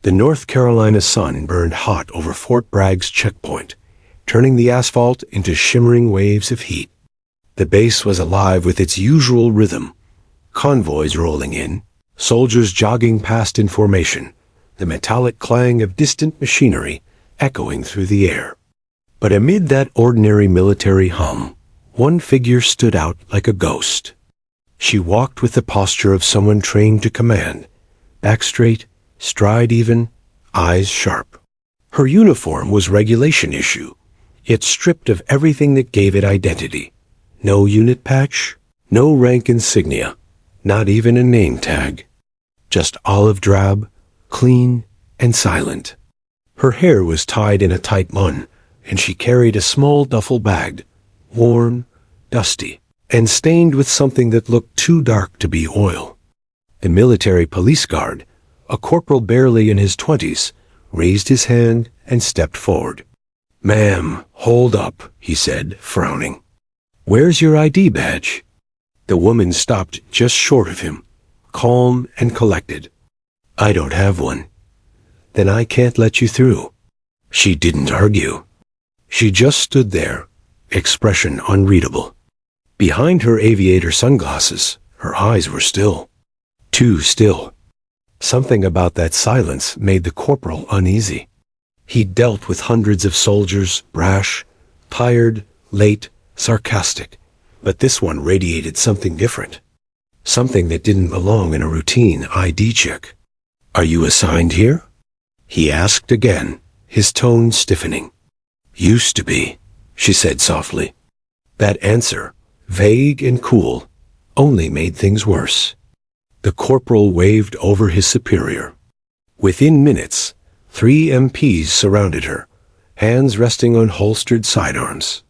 The North Carolina sun burned hot over Fort Bragg's checkpoint, turning the asphalt into shimmering waves of heat. The base was alive with its usual rhythm. Convoys rolling in, soldiers jogging past in formation, the metallic clang of distant machinery echoing through the air. But amid that ordinary military hum, one figure stood out like a ghost. She walked with the posture of someone trained to command, back straight, stride even, eyes sharp. Her uniform was regulation issue, yet stripped of everything that gave it identity. No unit patch, no rank insignia, not even a name tag. Just olive drab, clean, and silent. Her hair was tied in a tight bun, and she carried a small duffel bag, worn, dusty, and stained with something that looked too dark to be oil. The military police guard, a corporal barely in his 20s, raised his hand and stepped forward. "Ma'am, hold up," he said, frowning. "Where's your ID badge?" The woman stopped just short of him, calm and collected. "I don't have one." "Then I can't let you through." She didn't argue. She just stood there, expression unreadable. Behind her aviator sunglasses, her eyes were still. Too still. Something about that silence made the corporal uneasy. He'd dealt with hundreds of soldiers, brash, tired, late, sarcastic, but this one radiated something different. Something that didn't belong in a routine ID check. "Are you assigned here?" he asked again, his tone stiffening. "Used to be," she said softly. That answer, vague and cool, only made things worse. The corporal waved over his superior. Within minutes, 3 MPs surrounded her, hands resting on holstered sidearms.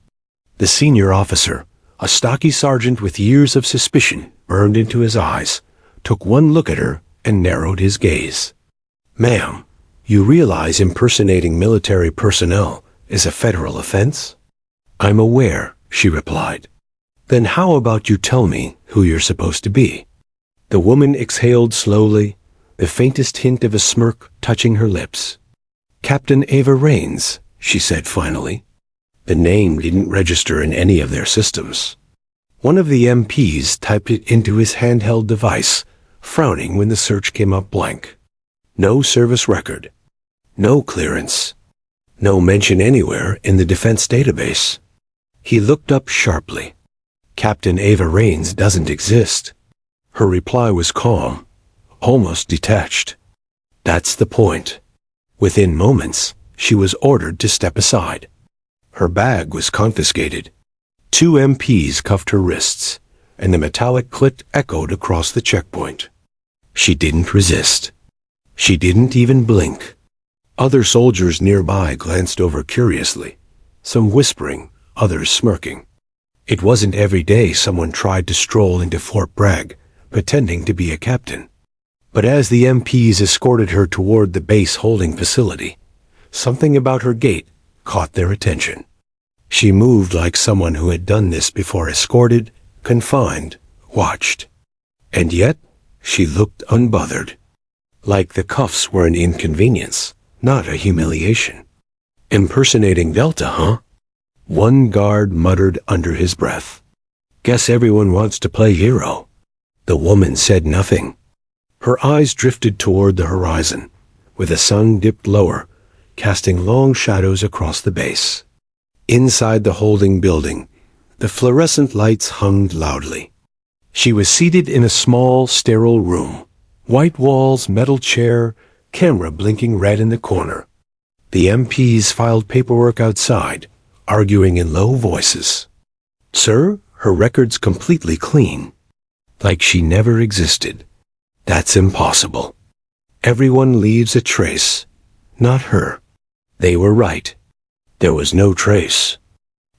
The senior officer, a stocky sergeant with years of suspicion burned into his eyes, took one look at her and narrowed his gaze. "Ma'am, you realize impersonating military personnel is a federal offense?" "I'm aware," she replied. "Then how about you tell me who you're supposed to be?" The woman exhaled slowly, the faintest hint of a smirk touching her lips. "Captain Ava Raines," she said finally. The name didn't register in any of their systems. One of the MPs typed it into his handheld device, frowning when the search came up blank. No service record. No clearance. No mention anywhere in the defense database. He looked up sharply. "Captain Ava Raines doesn't exist." Her reply was calm, almost detached. "That's the point." Within moments, she was ordered to step aside. Her bag was confiscated. 2 MPs cuffed her wrists, and the metallic click echoed across the checkpoint. She didn't resist. She didn't even blink. Other soldiers nearby glanced over curiously, some whispering, others smirking. It wasn't every day someone tried to stroll into Fort Bragg, pretending to be a captain. But as the MPs escorted her toward the base holding facility, something about her gait caught their attention. She moved like someone who had done this before, escorted, confined, watched. And yet, she looked unbothered. Like the cuffs were an inconvenience, not a humiliation. "Impersonating Delta, huh?" One guard muttered under his breath. "Guess everyone wants to play hero." The woman said nothing. Her eyes drifted toward the horizon, where the sun dipped lower, casting long shadows across the base. Inside the holding building, the fluorescent lights hummed loudly. She was seated in a small, sterile room. White walls, metal chair, camera blinking red in the corner. The MPs filed paperwork outside, arguing in low voices. "Sir, her record's completely clean." Like she never existed. "That's impossible. Everyone leaves a trace. Not her." They were right. There was no trace.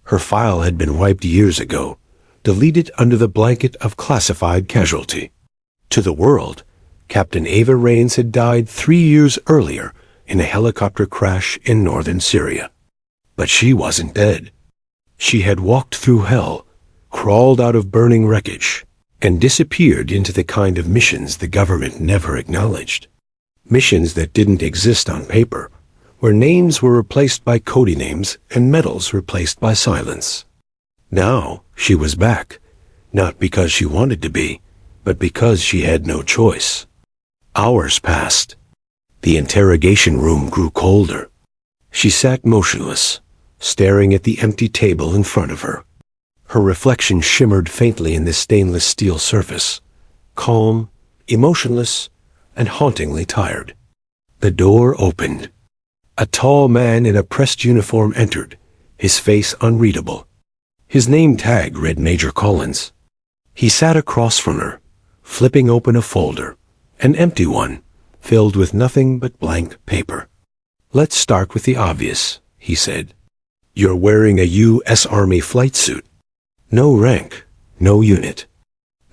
Her file had been wiped years ago, deleted under the blanket of classified casualty. To the world, Captain Ava Raines had died 3 years earlier in a helicopter crash in northern Syria. But she wasn't dead. She had walked through hell, crawled out of burning wreckage, and disappeared into the kind of missions the government never acknowledged. Missions that didn't exist on paper, where names were replaced by codey names and medals replaced by silence. Now she was back, not because she wanted to be, but because she had no choice. Hours passed. The interrogation room grew colder. She sat motionless, staring at the empty table in front of her. Her reflection shimmered faintly in the stainless steel surface, calm, emotionless, and hauntingly tired. The door opened. A tall man in a pressed uniform entered, his face unreadable. His name tag read Major Collins. He sat across from her, flipping open a folder, an empty one, filled with nothing but blank paper. "Let's start with the obvious," he said. "You're wearing a U.S. Army flight suit. No rank, no unit,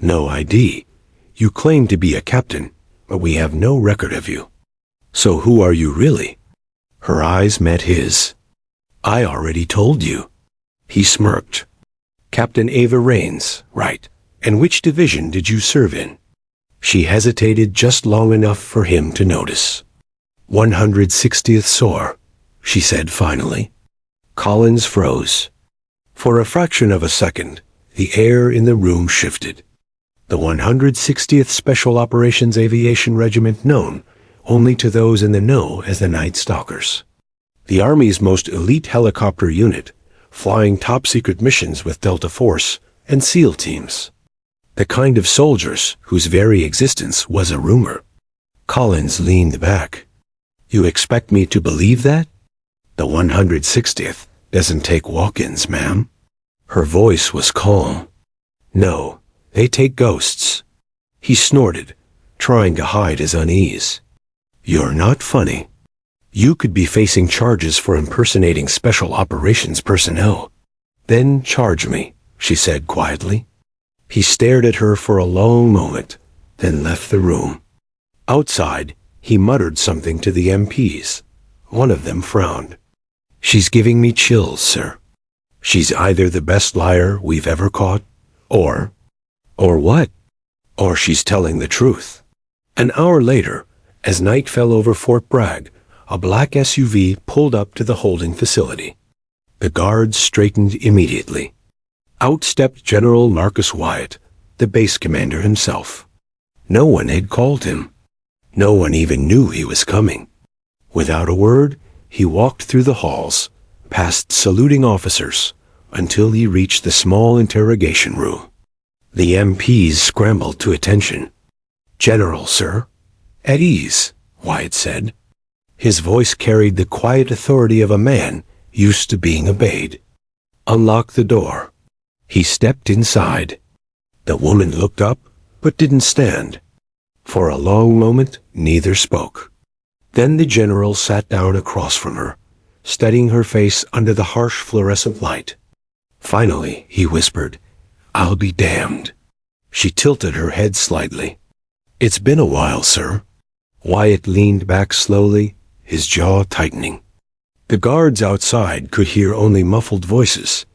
no ID. You claim to be a captain, but we have no record of you. So who are you really?" Her eyes met his. "I already told you." He smirked. "Captain Ava Raines, right. And which division did you serve in?" She hesitated just long enough for him to notice. 160th SOAR, she said finally. Collins froze. For a fraction of a second, the air in the room shifted. The 160th Special Operations Aviation Regiment, known only to those in the know as the Night Stalkers. The Army's most elite helicopter unit, flying top-secret missions with Delta Force and SEAL teams. The kind of soldiers whose very existence was a rumor. Collins leaned back. "You expect me to believe that?" "The 160th doesn't take walk-ins, ma'am." Her voice was calm. "No, they take ghosts." He snorted, trying to hide his unease. "You're not funny. You could be facing charges for impersonating special operations personnel." "Then charge me," she said quietly. He stared at her for a long moment, then left the room. Outside, he muttered something to the MPs. One of them frowned. "She's giving me chills, sir. She's either the best liar we've ever caught, or what? Or she's telling the truth." An hour later, as night fell over Fort Bragg, a black SUV pulled up to the holding facility. The guards straightened immediately. Out stepped General Marcus Wyatt, the base commander himself. No one had called him. No one even knew he was coming. Without a word, he walked through the halls, past saluting officers, until he reached the small interrogation room. The MPs scrambled to attention. "General, sir." "At ease," Wyatt said. His voice carried the quiet authority of a man used to being obeyed. "Unlock the door." He stepped inside. The woman looked up, but didn't stand. For a long moment, neither spoke. Then the general sat down across from her, studying her face under the harsh fluorescent light. Finally, he whispered, "I'll be damned." She tilted her head slightly. "It's been a while, sir." Wyatt leaned back slowly, his jaw tightening. The guards outside could hear only muffled voices,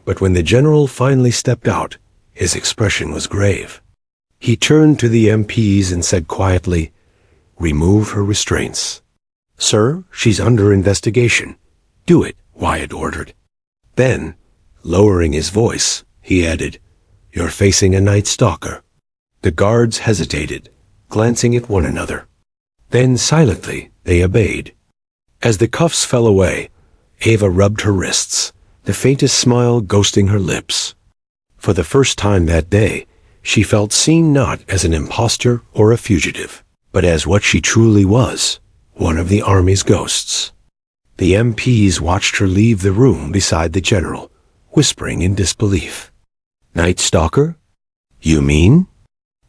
but when the general finally stepped out, his expression was grave. He turned to the MPs and said quietly, "Remove her restraints." "Sir, she's under investigation." "Do it," Wyatt ordered. Then, lowering his voice, he added, "You're facing a Night Stalker." The guards hesitated, glancing at one another. Then silently they obeyed. As the cuffs fell away, Ava rubbed her wrists, the faintest smile ghosting her lips. For the first time that day, she felt seen not as an impostor or a fugitive, but as what she truly was, one of the Army's ghosts. The MPs watched her leave the room beside the general, whispering in disbelief. "Night Stalker? You mean?"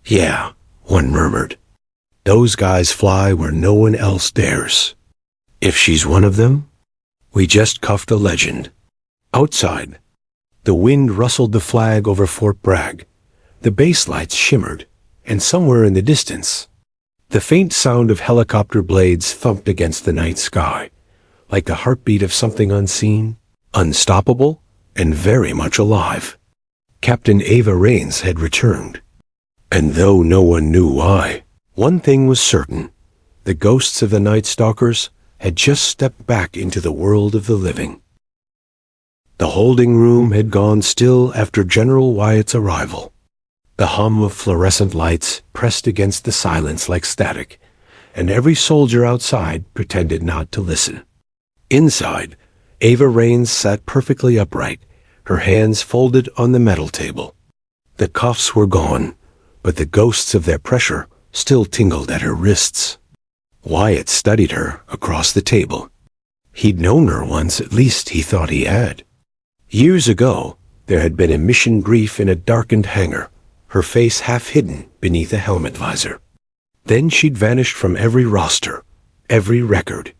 "Yeah," one murmured. "Those guys fly where no one else dares." "If she's one of them?" "We just cuffed a legend." Outside, the wind rustled the flag over Fort Bragg. The base lights shimmered, and somewhere in the distance, the faint sound of helicopter blades thumped against the night sky, like the heartbeat of something unseen, unstoppable, and very much alive. Captain Ava Raines had returned. And though no one knew why, one thing was certain. The ghosts of the Night Stalkers had just stepped back into the world of the living. The holding room had gone still after General Wyatt's arrival. The hum of fluorescent lights pressed against the silence like static, and every soldier outside pretended not to listen. Inside, Ava Raines sat perfectly upright, her hands folded on the metal table. The cuffs were gone, but the ghosts of their pressure still tingled at her wrists. Wyatt studied her across the table. He'd known her once, at least he thought he had. Years ago, there had been a mission brief in a darkened hangar, her face half hidden beneath a helmet visor. Then she'd vanished from every roster, every record.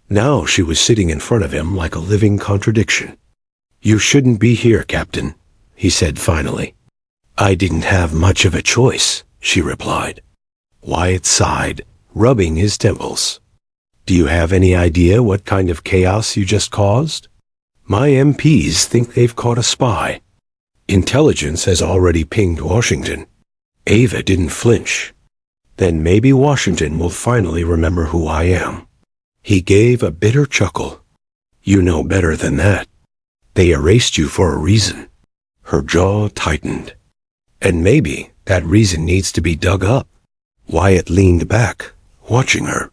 Now she was sitting in front of him like a living contradiction. "You shouldn't be here, Captain," he said finally. "I didn't have much of a choice," she replied. Wyatt sighed, rubbing his temples. "Do you have any idea what kind of chaos you just caused? My MPs think they've caught a spy. Intelligence has already pinged Washington." Ava didn't flinch. "Then maybe Washington will finally remember who I am." He gave a bitter chuckle. "You know better than that. They erased you for a reason." Her jaw tightened. "And maybe that reason needs to be dug up." Wyatt leaned back, watching her.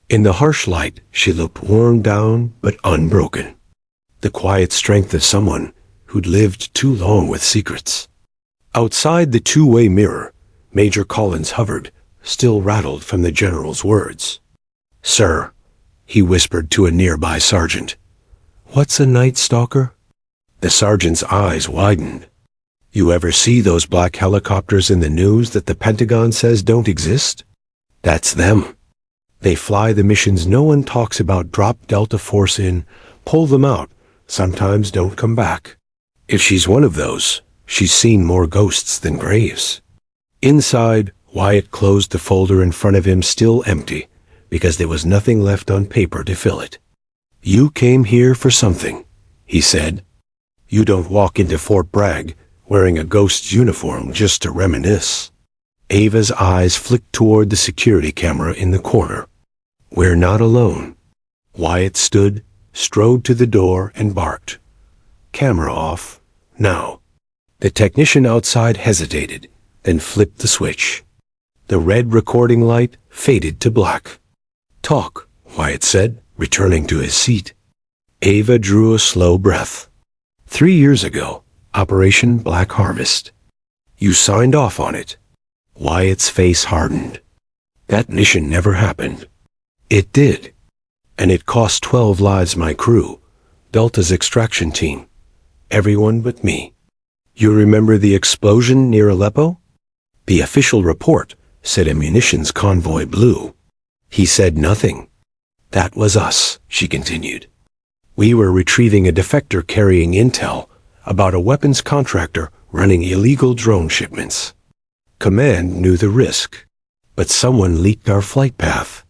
In the harsh light, she looked worn down but unbroken. The quiet strength of someone who'd lived too long with secrets. Outside the two-way mirror, Major Collins hovered, still rattled from the general's words. "Sir," he whispered to a nearby sergeant. "What's a Night Stalker?" The sergeant's eyes widened. "You ever see those black helicopters in the news that the Pentagon says don't exist? That's them. They fly the missions no one talks about, drop Delta Force in, pull them out, sometimes don't come back. If she's one of those, she's seen more ghosts than graves." Inside, Wyatt closed the folder in front of him, still empty, because there was nothing left on paper to fill it. "You came here for something," he said. "You don't walk into Fort Bragg wearing a ghost's uniform just to reminisce." Ava's eyes flicked toward the security camera in the corner. "We're not alone." Wyatt stood, strode to the door, and barked. "Camera off, now." The technician outside hesitated, then flipped the switch. The red recording light faded to black. "Talk," Wyatt said, returning to his seat. Ava drew a slow breath. 3 years ago, Operation Black Harvest. You signed off on it." Wyatt's face hardened. "That mission never happened." "It did. And it cost 12 lives, my crew, Delta's extraction team. Everyone but me. You remember the explosion near Aleppo? The official report said a munitions convoy blew. He said nothing. That was us," she continued. "We were retrieving a defector carrying intel about a weapons contractor running illegal drone shipments. Command knew the risk, but someone leaked our flight path.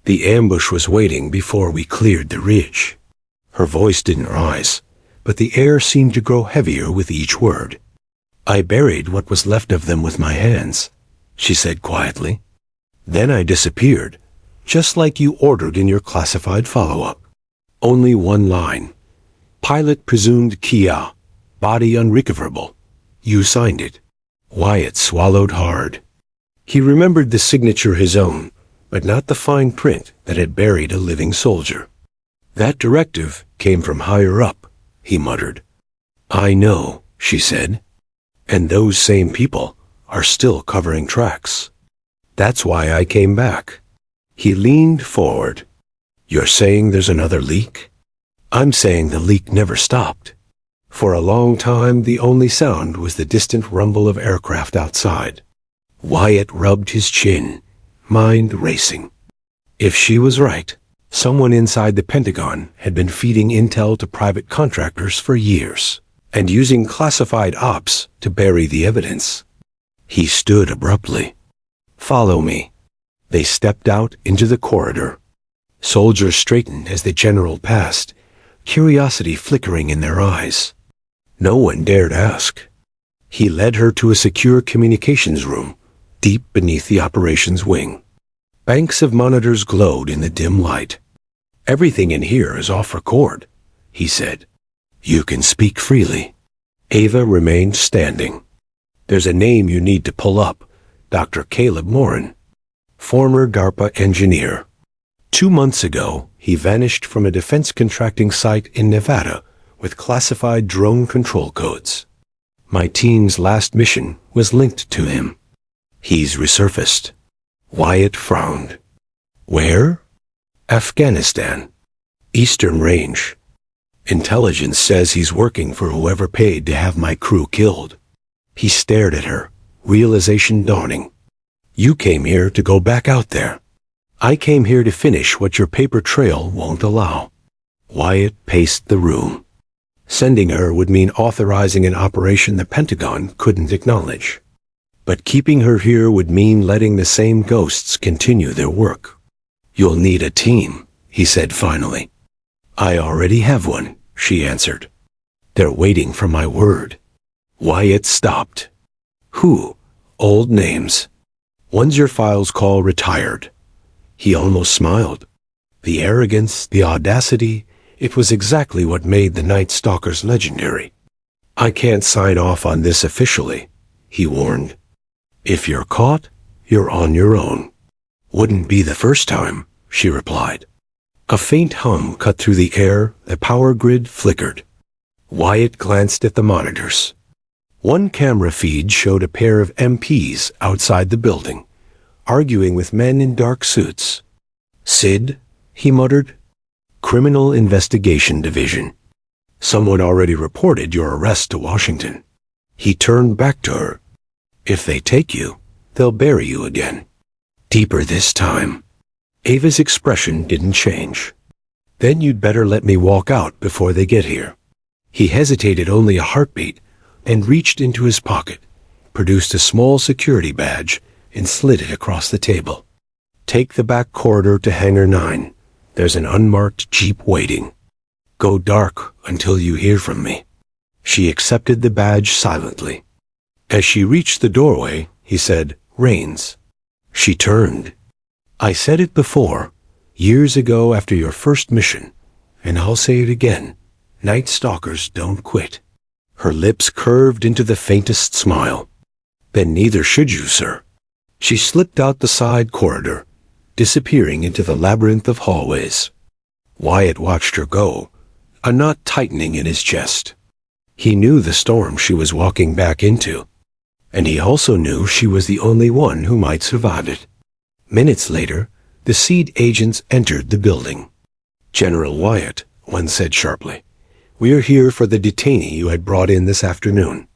The ambush was waiting before we cleared the ridge." Her voice didn't rise, but the air seemed to grow heavier with each word. "I buried what was left of them with my hands," she said quietly. "Then I disappeared, just like you ordered in your classified follow-up. Only one line. Pilot presumed Kia, body unrecoverable. You signed it." Wyatt swallowed hard. He remembered the signature his own, but not the fine print that had buried a living soldier. "That directive came from higher up," he muttered. "I know," she said. "And those same people are still covering tracks. That's why I came back." He leaned forward. "You're saying there's another leak?" "I'm saying the leak never stopped. For a long time, the only sound was the distant rumble of aircraft outside." Wyatt rubbed his chin, mind racing. If she was right, someone inside the Pentagon had been feeding intel to private contractors for years, and using classified ops to bury the evidence. He stood abruptly. "Follow me." They stepped out into the corridor. Soldiers straightened as the general passed, curiosity flickering in their eyes. No one dared ask. He led her to a secure communications room, deep beneath the operations wing. Banks of monitors glowed in the dim light. "Everything in here is off record," he said. "You can speak freely." Ava remained standing. "There's a name you need to pull up. Dr. Caleb Morin, former DARPA engineer. 2 months ago, he vanished from a defense contracting site in Nevada with classified drone control codes. My team's last mission was linked to him. He's resurfaced." Wyatt frowned. "Where?" "Afghanistan. Eastern Range. Intelligence says he's working for whoever paid to have my crew killed." He stared at her, realization dawning. "You came here to go back out there. I came here to finish what your paper trail won't allow." Wyatt paced the room. Sending her would mean authorizing an operation the Pentagon couldn't acknowledge. But keeping her here would mean letting the same ghosts continue their work. "You'll need a team," he said finally. "I already have one," she answered. "They're waiting for my word." Wyatt stopped. "Who?" "Old names. Ones your files call retired." He almost smiled. The arrogance, the audacity, it was exactly what made the Night Stalkers legendary. "I can't sign off on this officially," he warned. "If you're caught, you're on your own." "Wouldn't be the first time," she replied. A faint hum cut through the air, the power grid flickered. Wyatt glanced at the monitors. One camera feed showed a pair of MPs outside the building, arguing with men in dark suits. "Sid," he muttered. "Criminal Investigation Division. Someone already reported your arrest to Washington." He turned back to her. "If they take you, they'll bury you again. Deeper this time." Ava's expression didn't change. "Then you'd better let me walk out before they get here." He hesitated only a heartbeat and reached into his pocket, produced a small security badge, and slid it across the table. "Take the back corridor to Hangar 9. There's an unmarked Jeep waiting. Go dark until you hear from me." She accepted the badge silently. As she reached the doorway, he said, "Rains." She turned. "I said it before, years ago after your first mission, and I'll say it again. Night Stalkers don't quit." Her lips curved into the faintest smile. "Then neither should you, sir." She slipped out the side corridor, disappearing into the labyrinth of hallways. Wyatt watched her go, a knot tightening in his chest. He knew the storm she was walking back into, and he also knew she was the only one who might survive it. Minutes later, the SEAD agents entered the building. "General Wyatt," one said sharply, "we're here for the detainee you had brought in this afternoon.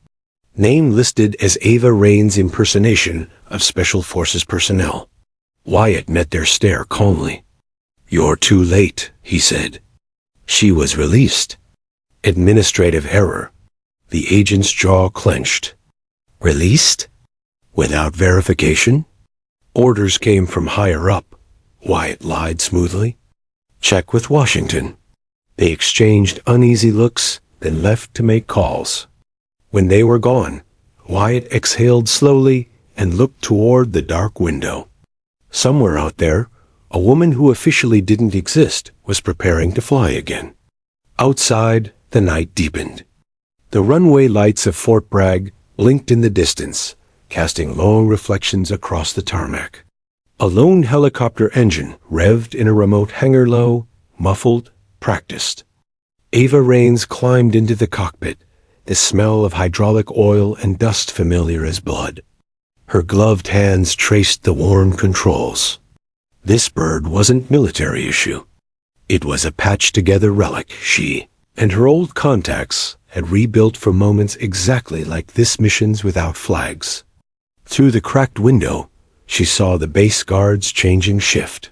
Name listed as Ava Rain's impersonation of Special Forces personnel." Wyatt met their stare calmly. "You're too late," he said. "She was released." Administrative error. The agent's jaw clenched. "Released? Without verification?" "Orders came from higher up," Wyatt lied smoothly. "Check with Washington." They exchanged uneasy looks, then left to make calls. When they were gone, Wyatt exhaled slowly and looked toward the dark window. Somewhere out there, a woman who officially didn't exist was preparing to fly again. Outside, the night deepened. The runway lights of Fort Bragg blinked in the distance, casting long reflections across the tarmac. A lone helicopter engine revved in a remote hangar low, muffled, practiced. Ava Raines climbed into the cockpit, the smell of hydraulic oil and dust familiar as blood. Her gloved hands traced the worn controls. This bird wasn't military issue. It was a patched-together relic she and her old contacts had rebuilt for moments exactly like this mission's without flags. Through the cracked window, she saw the base guards changing shift.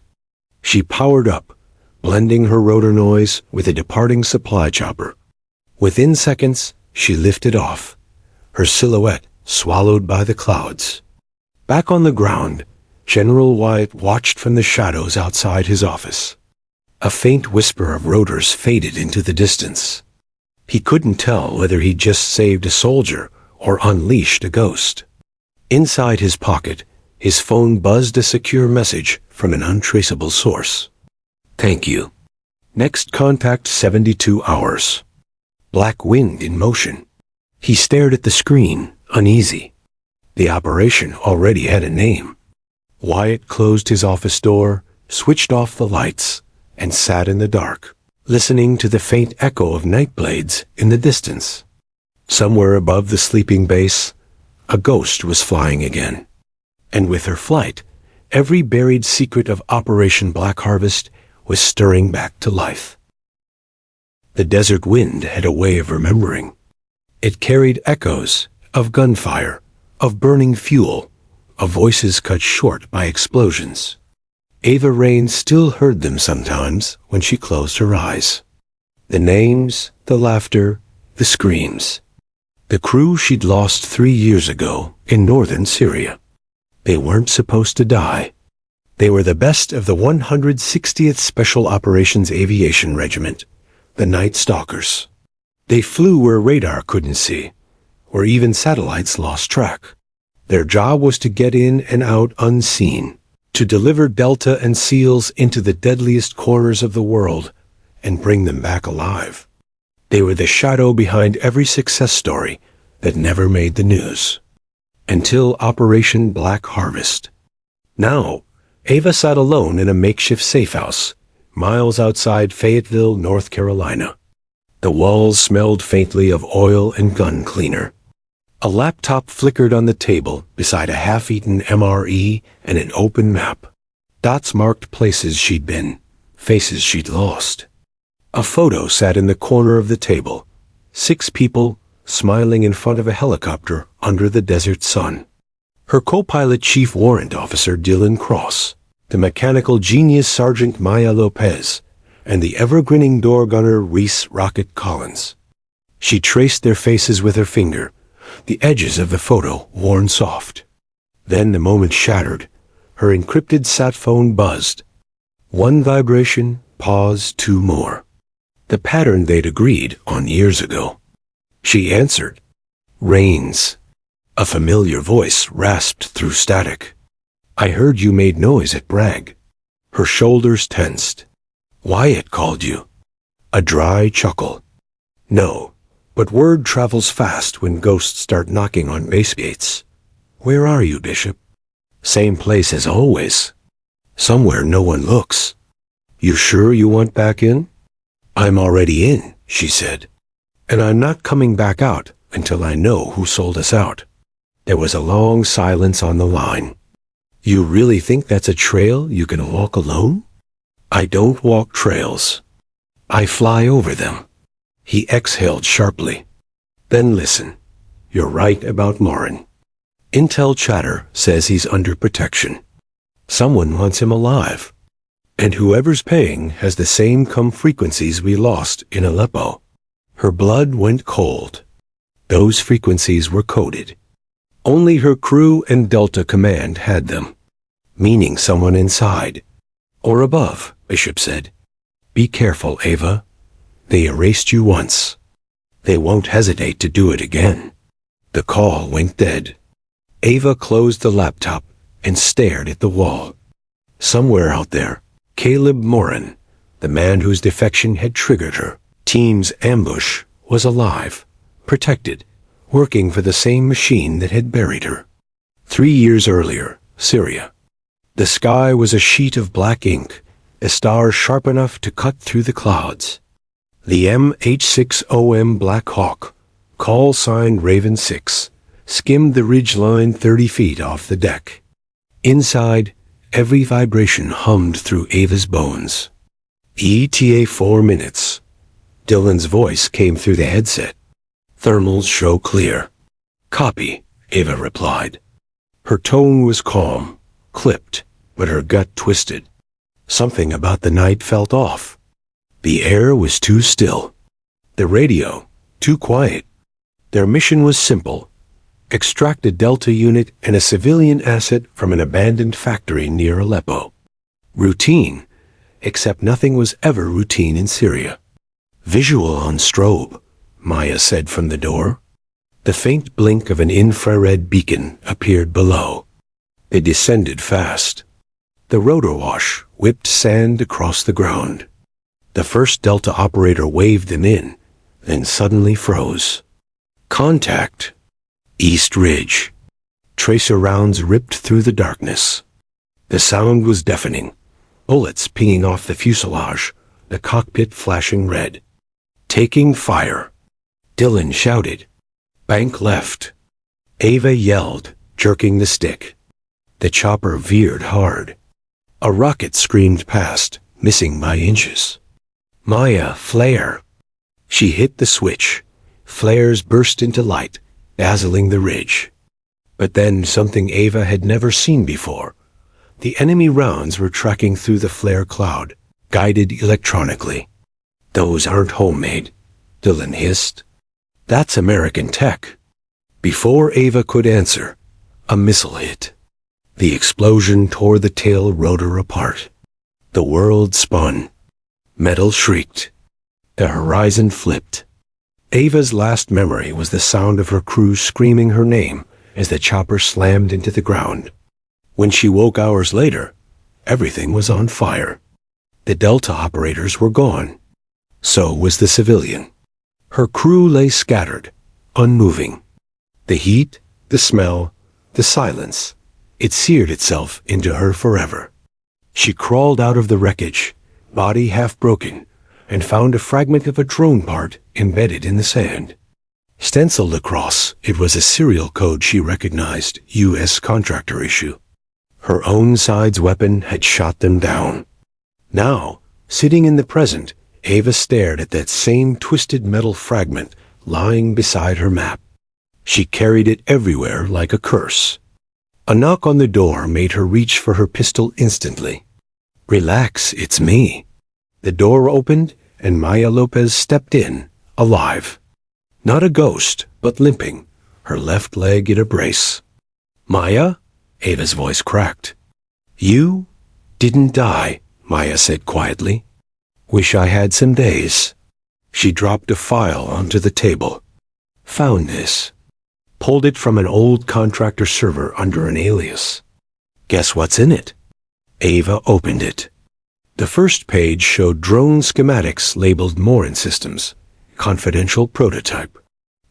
She powered up, blending her rotor noise with a departing supply chopper. Within seconds, she lifted off, her silhouette swallowed by the clouds. Back on the ground, General Wyatt watched from the shadows outside his office. A faint whisper of rotors faded into the distance. He couldn't tell whether he'd just saved a soldier or unleashed a ghost. Inside his pocket, His phone buzzed a secure message from an untraceable source. Thank you. Next contact 72 hours. Black wind in motion. He stared at the screen, uneasy. The operation already had a name. Wyatt closed his office door, switched off the lights, and sat in the dark, listening to the faint echo of night blades in the distance. Somewhere above the sleeping base, a ghost was flying again. And with her flight, every buried secret of Operation Black Harvest was stirring back to life. The desert wind had a way of remembering. It carried echoes of gunfire, of burning fuel, of voices cut short by explosions. Ava Rain still heard them sometimes when she closed her eyes. The names, the laughter, the screams. The crew she'd lost 3 years ago in northern Syria. They weren't supposed to die. They were the best of the 160th Special Operations Aviation Regiment, the Night Stalkers. They flew where radar couldn't see, where even satellites lost track. Their job was to get in and out unseen, to deliver Delta and SEALs into the deadliest corners of the world and bring them back alive. They were the shadow behind every success story that never made the news. Until Operation Black Harvest. Now, Ava sat alone in a makeshift safe house, miles outside Fayetteville, North Carolina. The walls smelled faintly of oil and gun cleaner. A laptop flickered on the table beside a half-eaten MRE and an open map. Dots marked places she'd been, faces she'd lost. A photo sat in the corner of the table. 6 people smiling in front of a helicopter under the desert sun. Her co-pilot Chief Warrant Officer Dylan Cross, the mechanical genius Sergeant Maya Lopez, and the ever-grinning door gunner Reese Rocket Collins. She traced their faces with her finger, the edges of the photo worn soft. Then the moment shattered. Her encrypted sat phone buzzed. 1 vibration, pause, 2 more. The pattern they'd agreed on years ago. She answered. Rains. A familiar voice rasped through static. I heard you made noise at Bragg. Her shoulders tensed. Wyatt called you. A dry chuckle. No, but word travels fast when ghosts start knocking on base gates. Where are you, Bishop? Same place as always. Somewhere no one looks. You sure you want back in? I'm already in, she said. And I'm not coming back out until I know who sold us out. There was a long silence on the line. You really think that's a trail you can walk alone? I don't walk trails. I fly over them. He exhaled sharply. Then listen. You're right about Morin. Intel chatter says he's under protection. Someone wants him alive. And whoever's paying has the same frequencies we lost in Aleppo. Her blood went cold. Those frequencies were coded. Only her crew and Delta Command had them. Meaning someone inside. Or above, Bishop said. Be careful, Ava. They erased you once. They won't hesitate to do it again. The call went dead. Ava closed the laptop and stared at the wall. Somewhere out there, Caleb Morin, the man whose defection had triggered her team's ambush, was alive, protected, working for the same machine that had buried her. 3 years earlier, Syria. The sky was a sheet of black ink, a star sharp enough to cut through the clouds. The MH-60M Black Hawk, call sign Raven 6, skimmed the ridgeline 30 feet off the deck. Inside, every vibration hummed through Ava's bones. ETA 4 minutes. Dylan's voice came through the headset. Thermals show clear. Copy, Ava replied. Her tone was calm, clipped, but her gut twisted. Something about the night felt off. The air was too still. The radio, too quiet. Their mission was simple. Extract a Delta unit and a civilian asset from an abandoned factory near Aleppo. Routine, except nothing was ever routine in Syria. Visual on strobe, Maya said from the door. The faint blink of an infrared beacon appeared below. They descended fast. The rotor wash whipped sand across the ground. The first Delta operator waved them in, then suddenly froze. Contact. East Ridge. Tracer rounds ripped through the darkness. The sound was deafening. Bullets pinging off the fuselage, the cockpit flashing red. Taking fire. Dylan shouted. Bank left. Ava yelled, jerking the stick. The chopper veered hard. A rocket screamed past, missing by inches. Maya, flare. She hit the switch. Flares burst into light, dazzling the ridge. But then something Ava had never seen before. The enemy rounds were tracking through the flare cloud, guided electronically. Those aren't homemade, Dylan hissed. That's American tech. Before Ava could answer, a missile hit. The explosion tore the tail rotor apart. The world spun. Metal shrieked. The horizon flipped. Ava's last memory was the sound of her crew screaming her name as the chopper slammed into the ground. When she woke hours later, everything was on fire. The Delta operators were gone. So was the civilian. Her crew lay scattered, unmoving. The heat, the smell, the silence, it seared itself into her forever. She crawled out of the wreckage, body half broken, and found a fragment of a drone part embedded in the sand. Stenciled across, it was a serial code she recognized, U.S. contractor issue. Her own side's weapon had shot them down. Now, sitting in the present, Ava stared at that same twisted metal fragment lying beside her map. She carried it everywhere like a curse. A knock on the door made her reach for her pistol instantly. Relax, it's me. The door opened, and Maya Lopez stepped in, alive. Not a ghost, but limping, her left leg in a brace. Maya? Ava's voice cracked. You didn't die, Maya said quietly. Wish I had some days. She dropped a file onto the table. Found this. Pulled it from an old contractor server under an alias. Guess what's in it? Ava opened it. The first page showed drone schematics labeled Morin Systems, confidential prototype.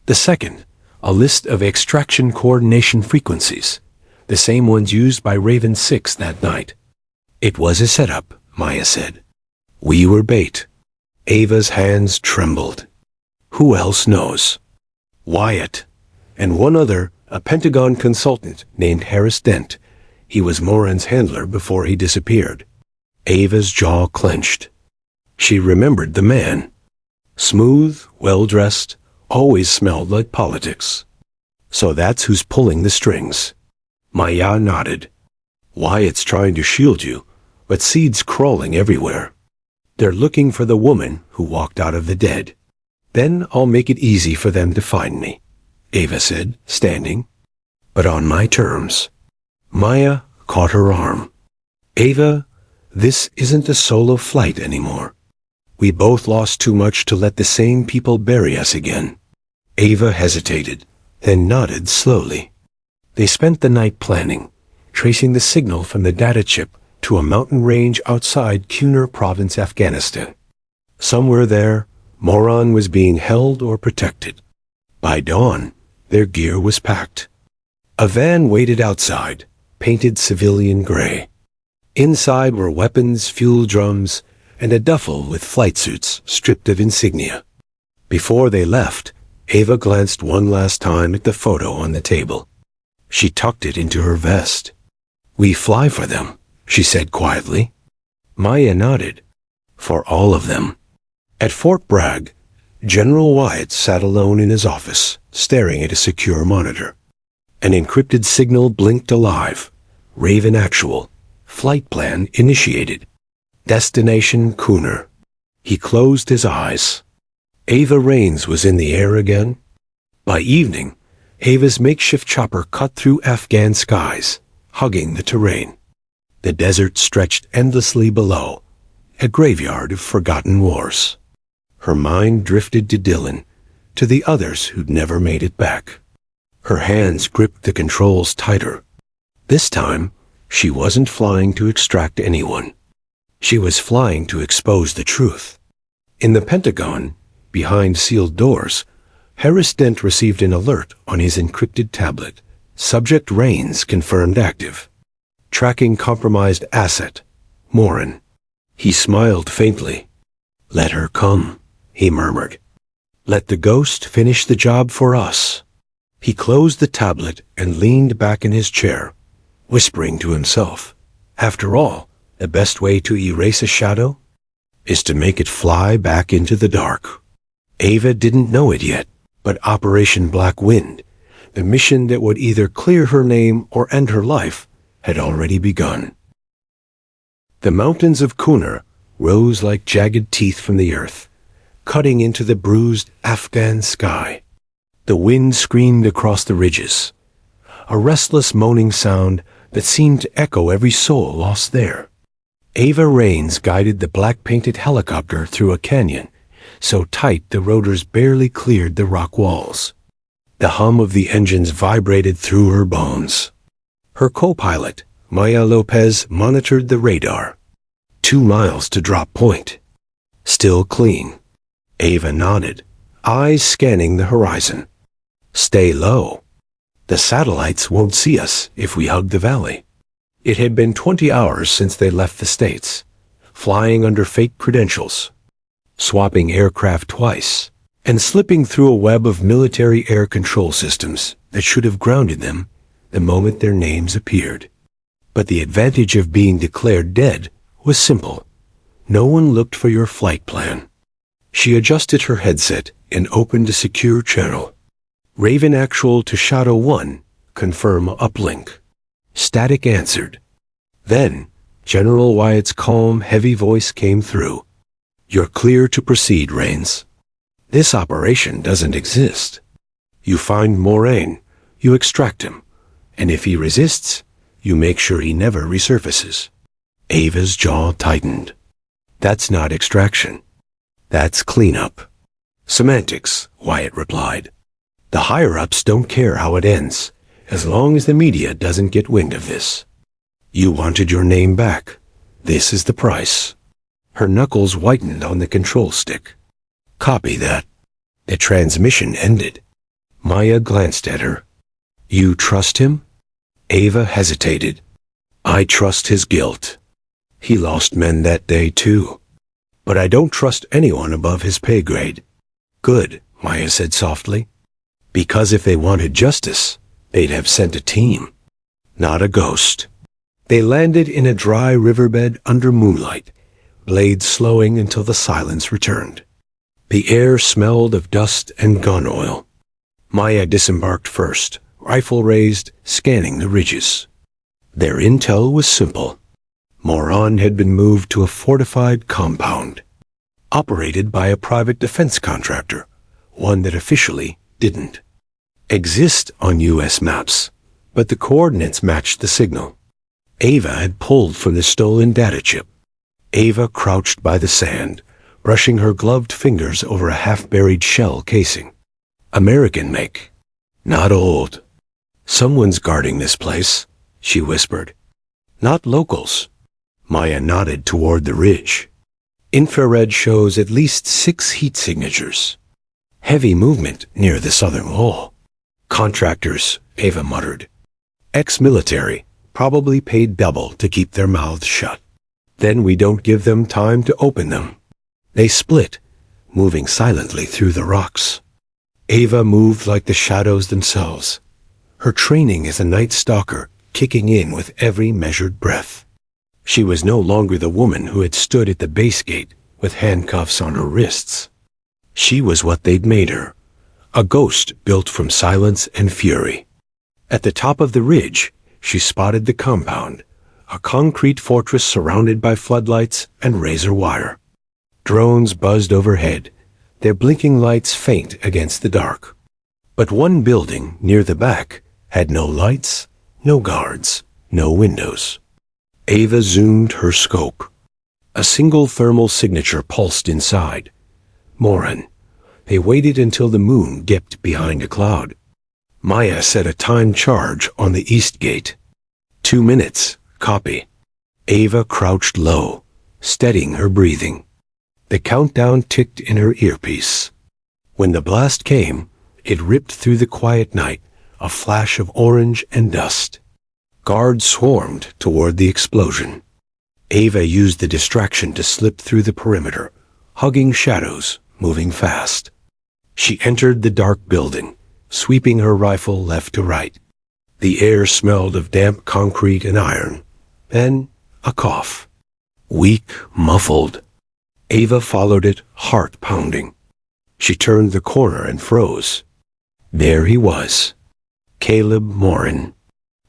The second, a list of extraction coordination frequencies, the same ones used by Raven 6 that night. It was a setup, Maya said. We were bait. Ava's hands trembled. Who else knows? Wyatt, and one other, a Pentagon consultant named Harris Dent. He was Morin's handler before he disappeared. Ava's jaw clenched. She remembered the man. Smooth, well-dressed, always smelled like politics. So that's who's pulling the strings. Maya nodded. Wyatt's trying to shield you, but seeds crawling everywhere. They're looking for the woman who walked out of the dead. Then I'll make it easy for them to find me, Ava said, standing. But on my terms. Maya caught her arm. Ava, this isn't a solo flight anymore. We both lost too much to let the same people bury us again. Ava hesitated, then nodded slowly. They spent the night planning, tracing the signal from the data chip to a mountain range outside Kunar Province, Afghanistan. Somewhere there, Moron was being held or protected. By dawn, their gear was packed. A van waited outside, painted civilian gray. Inside were weapons, fuel drums, and a duffel with flight suits stripped of insignia. Before they left, Ava glanced one last time at the photo on the table. She tucked it into her vest. We fly for them, she said quietly. Maya nodded. For all of them. At Fort Bragg, General Wyatt sat alone in his office, staring at a secure monitor. An encrypted signal blinked alive. Raven Actual. Flight plan initiated. Destination Kunar. He closed his eyes. Ava Raines was in the air again. By evening, Ava's makeshift chopper cut through Afghan skies, hugging the terrain. The desert stretched endlessly below, a graveyard of forgotten wars. Her mind drifted to Dylan, to the others who'd never made it back. Her hands gripped the controls tighter. This time, she wasn't flying to extract anyone. She was flying to expose the truth. In the Pentagon, behind sealed doors, Harris Dent received an alert on his encrypted tablet. Subject Rains confirmed active. Tracking compromised asset. Morin. He smiled faintly. "Let her come," he murmured. "Let the ghost finish the job for us." He closed the tablet and leaned back in his chair, whispering to himself, "After all, the best way to erase a shadow is to make it fly back into the dark." Ava didn't know it yet, but Operation Black Wind, the mission that would either clear her name or end her life, had already begun. The mountains of Kunar rose like jagged teeth from the earth, cutting into the bruised Afghan sky. The wind screamed across the ridges, a restless moaning sound that seemed to echo every soul lost there. Ava Rains guided the black-painted helicopter through a canyon, so tight the rotors barely cleared the rock walls. The hum of the engines vibrated through her bones. Her co-pilot, Maya Lopez, monitored the radar. 2 miles to drop point. Still clean. Ava nodded, eyes scanning the horizon. "Stay low. The satellites won't see us if we hug the valley." It had been 20 hours since they left the States, flying under fake credentials, swapping aircraft twice, and slipping through a web of military air control systems that should have grounded them the moment their names appeared. But the advantage of being declared dead was simple. No one looked for your flight plan. She adjusted her headset and opened a secure channel. "Raven Actual to Shadow 1, confirm uplink." Static answered. Then, General Wyatt's calm, heavy voice came through. "You're clear to proceed, Rains. This operation doesn't exist. You find Moraine, you extract him, and if he resists, you make sure he never resurfaces." Ava's jaw tightened. "That's not extraction. That's cleanup." "Semantics," Wyatt replied. "The higher-ups don't care how it ends, as long as the media doesn't get wind of this. You wanted your name back. This is the price." Her knuckles whitened on the control stick. "Copy that." The transmission ended. Maya glanced at her. "You trust him?" Ava hesitated. "I trust his guilt. He lost men that day, too. But I don't trust anyone above his pay grade." "Good," Maya said softly. "Because if they wanted justice, they'd have sent a team, not a ghost." They landed in a dry riverbed under moonlight, blades slowing until the silence returned. The air smelled of dust and gun oil. Maya disembarked first, rifle raised, scanning the ridges. Their intel was simple. Moran had been moved to a fortified compound, operated by a private defense contractor, one that officially didn't exist on U.S. maps, but the coordinates matched the signal. Ava had pulled from the stolen data chip. Ava crouched by the sand, brushing her gloved fingers over a half-buried shell casing. "American make. Not old. Someone's guarding this place," she whispered. "Not locals." Maya nodded toward the ridge. "Infrared shows at least 6 heat signatures. Heavy movement near the southern wall." "Contractors," Ava muttered. "Ex-military, probably paid double to keep their mouths shut. Then we don't give them time to open them." They split, moving silently through the rocks. Ava moved like the shadows themselves, her training as a night stalker kicking in with every measured breath. She was no longer the woman who had stood at the base gate with handcuffs on her wrists. She was what they'd made her, a ghost built from silence and fury. At the top of the ridge, she spotted the compound, a concrete fortress surrounded by floodlights and razor wire. Drones buzzed overhead, their blinking lights faint against the dark. But one building near the back had no lights, no guards, no windows. Ava zoomed her scope. A single thermal signature pulsed inside. Morin. They waited until the moon dipped behind a cloud. Maya set a timed charge on the east gate. 2 minutes. Copy. Ava crouched low, steadying her breathing. The countdown ticked in her earpiece. When the blast came, it ripped through the quiet night, a flash of orange and dust. Guards swarmed toward the explosion. Ava used the distraction to slip through the perimeter, hugging shadows, moving fast. She entered the dark building, sweeping her rifle left to right. The air smelled of damp concrete and iron. Then, a cough. Weak, muffled. Ava followed it, heart pounding. She turned the corner and froze. There he was. Caleb Morin.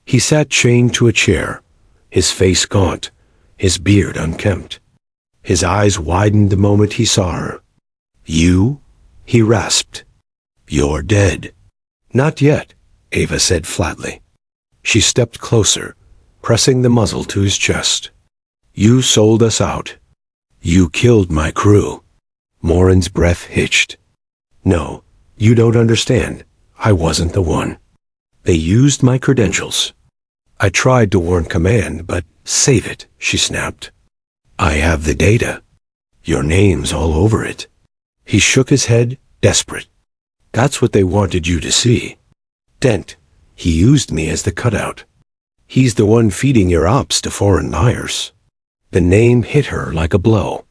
He sat chained to a chair, his face gaunt, his beard unkempt. His eyes widened the moment he saw her. "You?" he rasped. "You're dead." "Not yet," Ava said flatly. She stepped closer, pressing the muzzle to his chest. "You sold us out. You killed my crew." Morin's breath hitched. "No, you don't understand. I wasn't the one. They used my credentials. I tried to warn command, but save it," she snapped. "I have the data. Your name's all over it." He shook his head, desperate. "That's what they wanted you to see. Dent, he used me as the cutout. He's the one feeding your ops to foreign liars." The name hit her like a blow.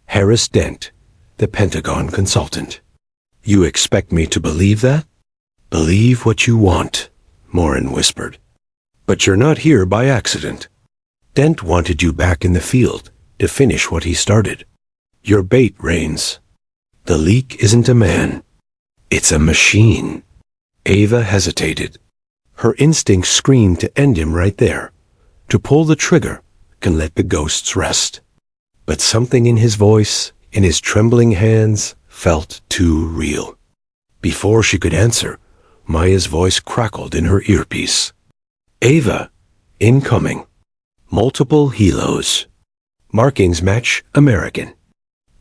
Harris Dent, the Pentagon consultant. "You expect me to believe that?" "Believe what you want," Morin whispered. "But you're not here by accident. Dent wanted you back in the field to finish what he started. Your bait, Rains. The leak isn't a man. It's a machine." Ava hesitated. Her instinct screamed to end him right there, to pull the trigger and let the ghosts rest. But something in his voice, in his trembling hands, felt too real. Before she could answer, Maya's voice crackled in her earpiece. "Ava, incoming. Multiple helos. Markings match American."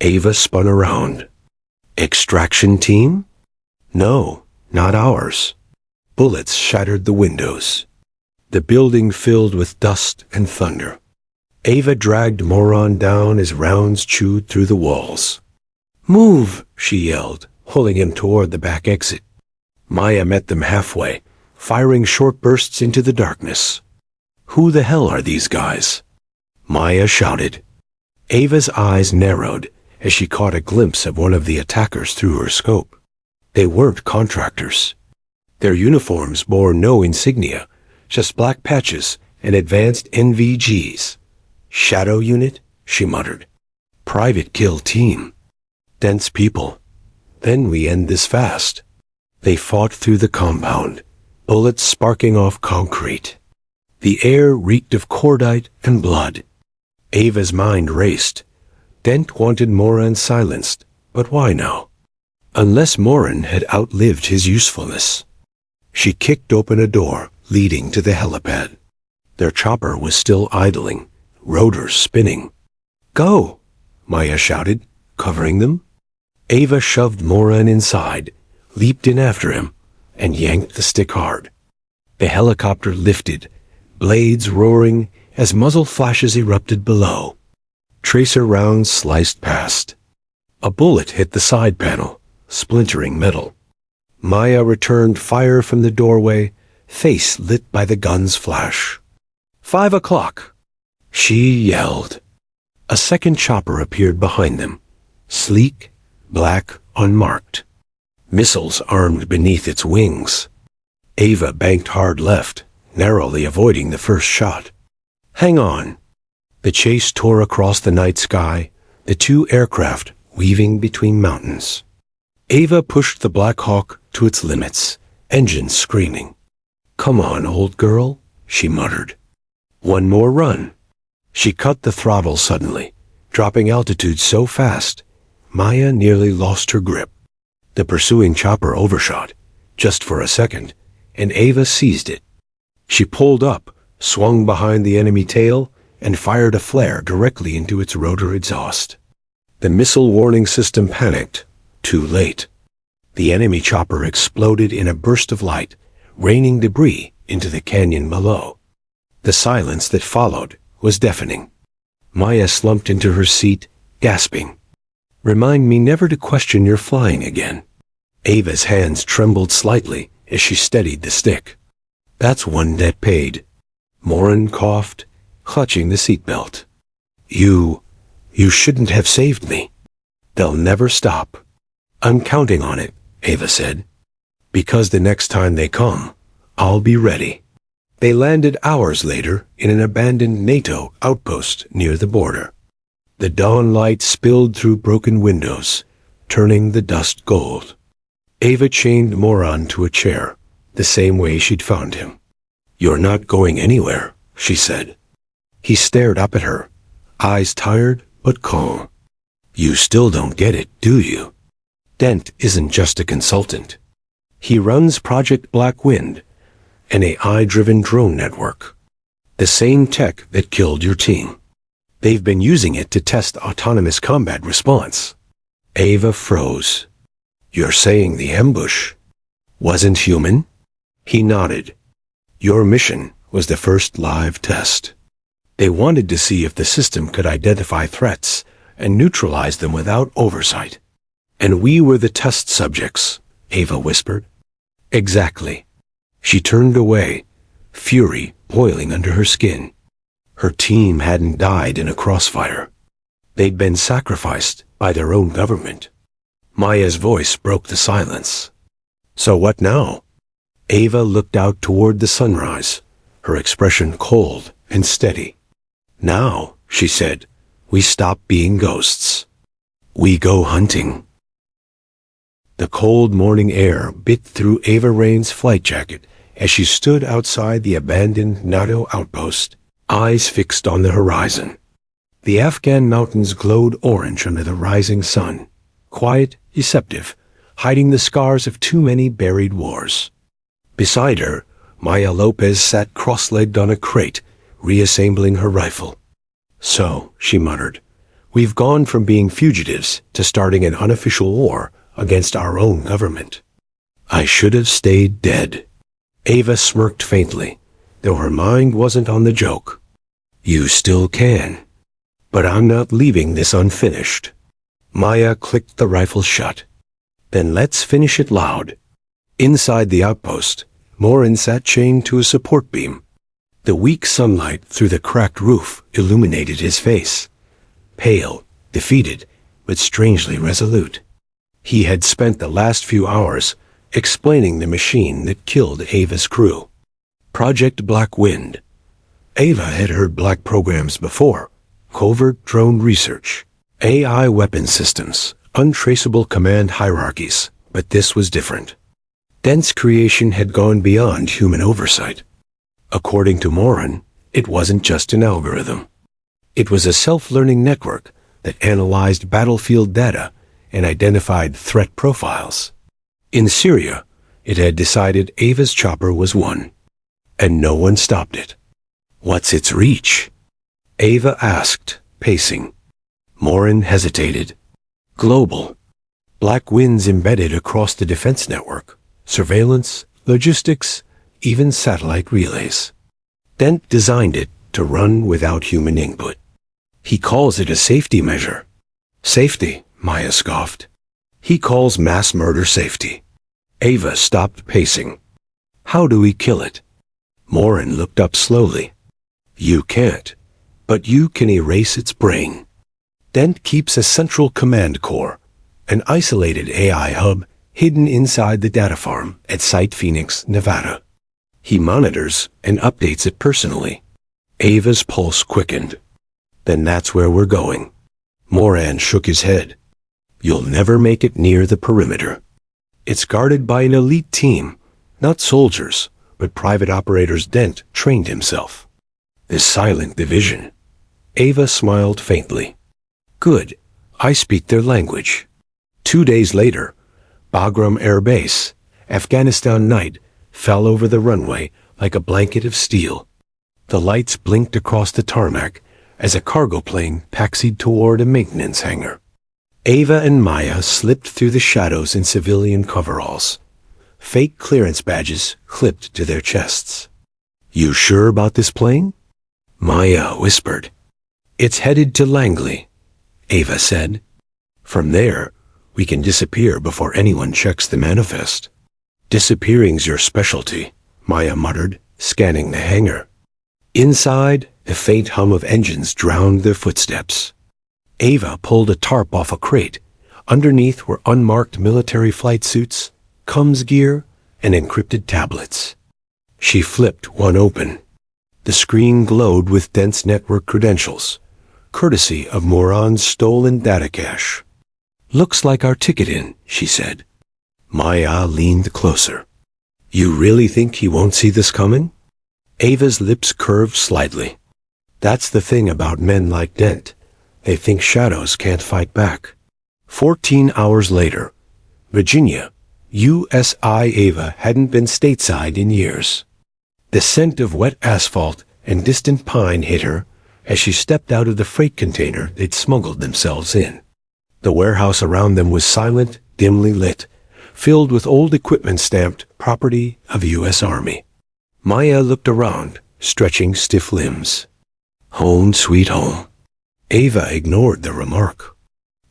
Ava spun around. "Extraction team?" "No, not ours." Bullets shattered the windows. The building filled with dust and thunder. Ava dragged Morin down as rounds chewed through the walls. "Move!" she yelled, pulling him toward the back exit. Maya met them halfway, firing short bursts into the darkness. "Who the hell are these guys?" Maya shouted. Ava's eyes narrowed as she caught a glimpse of one of the attackers through her scope. They weren't contractors. Their uniforms bore no insignia, just black patches and advanced NVGs. "Shadow unit?" she muttered. "Private kill team. Dense people. Then we end this fast." They fought through the compound, bullets sparking off concrete. The air reeked of cordite and blood. Ava's mind raced. Dent wanted Morin silenced, but why now? Unless Morin had outlived his usefulness. She kicked open a door leading to the helipad. Their chopper was still idling, rotors spinning. "Go!" Maya shouted, covering them. Ava shoved Morin inside, leaped in after him, and yanked the stick hard. The helicopter lifted, blades roaring as muzzle flashes erupted below. Tracer rounds sliced past. A bullet hit the side panel, splintering metal. Maya returned fire from the doorway, face lit by the gun's flash. 5 o'clock! She yelled. A second chopper appeared behind them, sleek, black, unmarked. Missiles armed beneath its wings. Ava banked hard left, narrowly avoiding the first shot. "Hang on!" The chase tore across the night sky, the two aircraft weaving between mountains. Ava pushed the Black Hawk to its limits, engines screaming. "Come on, old girl," she muttered. "One more run." She cut the throttle suddenly, dropping altitude so fast, Maya nearly lost her grip. The pursuing chopper overshot, just for a second, and Ava seized it. She pulled up, swung behind the enemy tail, and fired a flare directly into its rotor exhaust. The missile warning system panicked, too late. The enemy chopper exploded in a burst of light, raining debris into the canyon below. The silence that followed was deafening. Maya slumped into her seat, gasping. "Remind me never to question your flying again." Ava's hands trembled slightly as she steadied the stick. "That's one debt paid." Morin coughed, clutching the seatbelt. You shouldn't have saved me." "They'll never stop." "I'm counting on it," Ava said. "Because the next time they come, I'll be ready." They landed hours later in an abandoned NATO outpost near the border. The dawn light spilled through broken windows, turning the dust gold. Ava chained Moran to a chair, the same way she'd found him. "You're not going anywhere," she said. He stared up at her, eyes tired but calm. "You still don't get it, do you? Dent isn't just a consultant. He runs Project Black Wind, an AI-driven drone network. The same tech that killed your team. They've been using it to test autonomous combat response." Ava froze. "You're saying the ambush wasn't human?" He nodded. "Your mission was the first live test. They wanted to see if the system could identify threats and neutralize them without oversight. And we were the test subjects," Ava whispered. "Exactly." She turned away, fury boiling under her skin. Her team hadn't died in a crossfire. They'd been sacrificed by their own government. Maya's voice broke the silence. "So what now?" Ava looked out toward the sunrise, her expression cold and steady. "Now," she said, "we stop being ghosts. We go hunting." The cold morning air bit through Ava Rain's flight jacket as she stood outside the abandoned NATO outpost, eyes fixed on the horizon. The Afghan mountains glowed orange under the rising sun, quiet, deceptive, hiding the scars of too many buried wars. Beside her, Maya Lopez sat cross-legged on a crate, reassembling her rifle. "So," she muttered, "we've gone from being fugitives to starting an unofficial war against our own government. I should have stayed dead." Ava smirked faintly, though her mind wasn't on the joke. "You still can. But I'm not leaving this unfinished." Maya clicked the rifle shut. "Then let's finish it loud." Inside the outpost, Morin sat chained to a support beam. The weak sunlight through the cracked roof illuminated his face. Pale, defeated, but strangely resolute. He had spent the last few hours explaining the machine that killed Ava's crew. Project Black Wind. Ava had heard black programs before. Covert drone research, AI weapon systems, untraceable command hierarchies, but this was different. Dent's creation had gone beyond human oversight. According to Morin, it wasn't just an algorithm. It was a self-learning network that analyzed battlefield data and identified threat profiles. In Syria, it had decided Ava's chopper was one, and no one stopped it. "What's its reach?" Ava asked, pacing. Morin hesitated. "Global. Black Wind's embedded across the defense network. Surveillance, logistics, even satellite relays. Dent designed it to run without human input. He calls it a safety measure." "Safety," Maya scoffed. "He calls mass murder safety." Ava stopped pacing. "How do we kill it?" Morin looked up slowly. "You can't, but you can erase its brain. Dent keeps a central command core, an isolated AI hub hidden inside the data farm at Site Phoenix, Nevada. He monitors and updates it personally." Ava's pulse quickened. "Then that's where we're going." Moran shook his head. "You'll never make it near the perimeter. It's guarded by an elite team, not soldiers, but private operators Dent trained himself. This silent division." Ava smiled faintly. "Good. I speak their language." 2 days later, Bagram Air Base, Afghanistan night, fell over the runway like a blanket of steel. The lights blinked across the tarmac as a cargo plane taxied toward a maintenance hangar. Ava and Maya slipped through the shadows in civilian coveralls, fake clearance badges clipped to their chests. "You sure about this plane?" Maya whispered. It's headed to Langley, Ava said. From there, we can disappear before anyone checks the manifest. Disappearing's your specialty, Maya muttered, scanning the hangar. Inside, a faint hum of engines drowned their footsteps. Ava pulled a tarp off a crate. Underneath were unmarked military flight suits, comms gear, and encrypted tablets. She flipped one open. The screen glowed with dense network credentials, courtesy of Moran's stolen data cache. Looks like our ticket in, she said. Maya leaned closer. You really think he won't see this coming? Ava's lips curved slightly. That's the thing about men like Dent. They think shadows can't fight back. 14 hours later, Virginia, USI Ava hadn't been stateside in years. The scent of wet asphalt and distant pine hit her as she stepped out of the freight container they'd smuggled themselves in. The warehouse around them was silent, dimly lit, filled with old equipment stamped property of U.S. Army. Maya looked around, stretching stiff limbs. Home sweet home. Ava ignored the remark.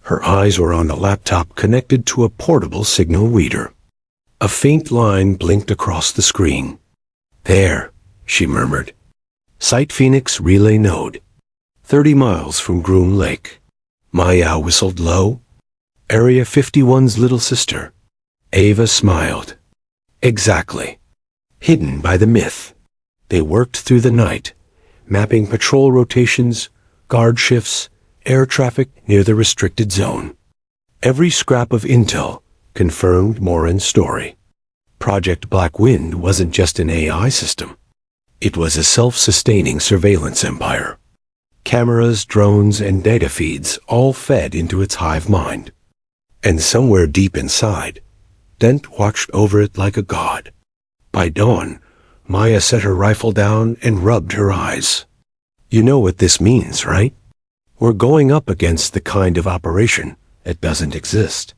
Her eyes were on a laptop connected to a portable signal reader. A faint line blinked across the screen. There, she murmured. Site Phoenix relay node. 30 miles from Groom Lake. Maya whistled low. Area 51's little sister. Ava smiled. Exactly. Hidden by the myth. They worked through the night, mapping patrol rotations, guard shifts, air traffic near the restricted zone. Every scrap of intel confirmed Moran's story. Project Black Wind wasn't just an AI system. It was a self-sustaining surveillance empire. Cameras, drones, and data feeds all fed into its hive mind. And somewhere deep inside, Dent watched over it like a god. By dawn, Maya set her rifle down and rubbed her eyes. You know what this means, right? We're going up against the kind of operation that doesn't exist.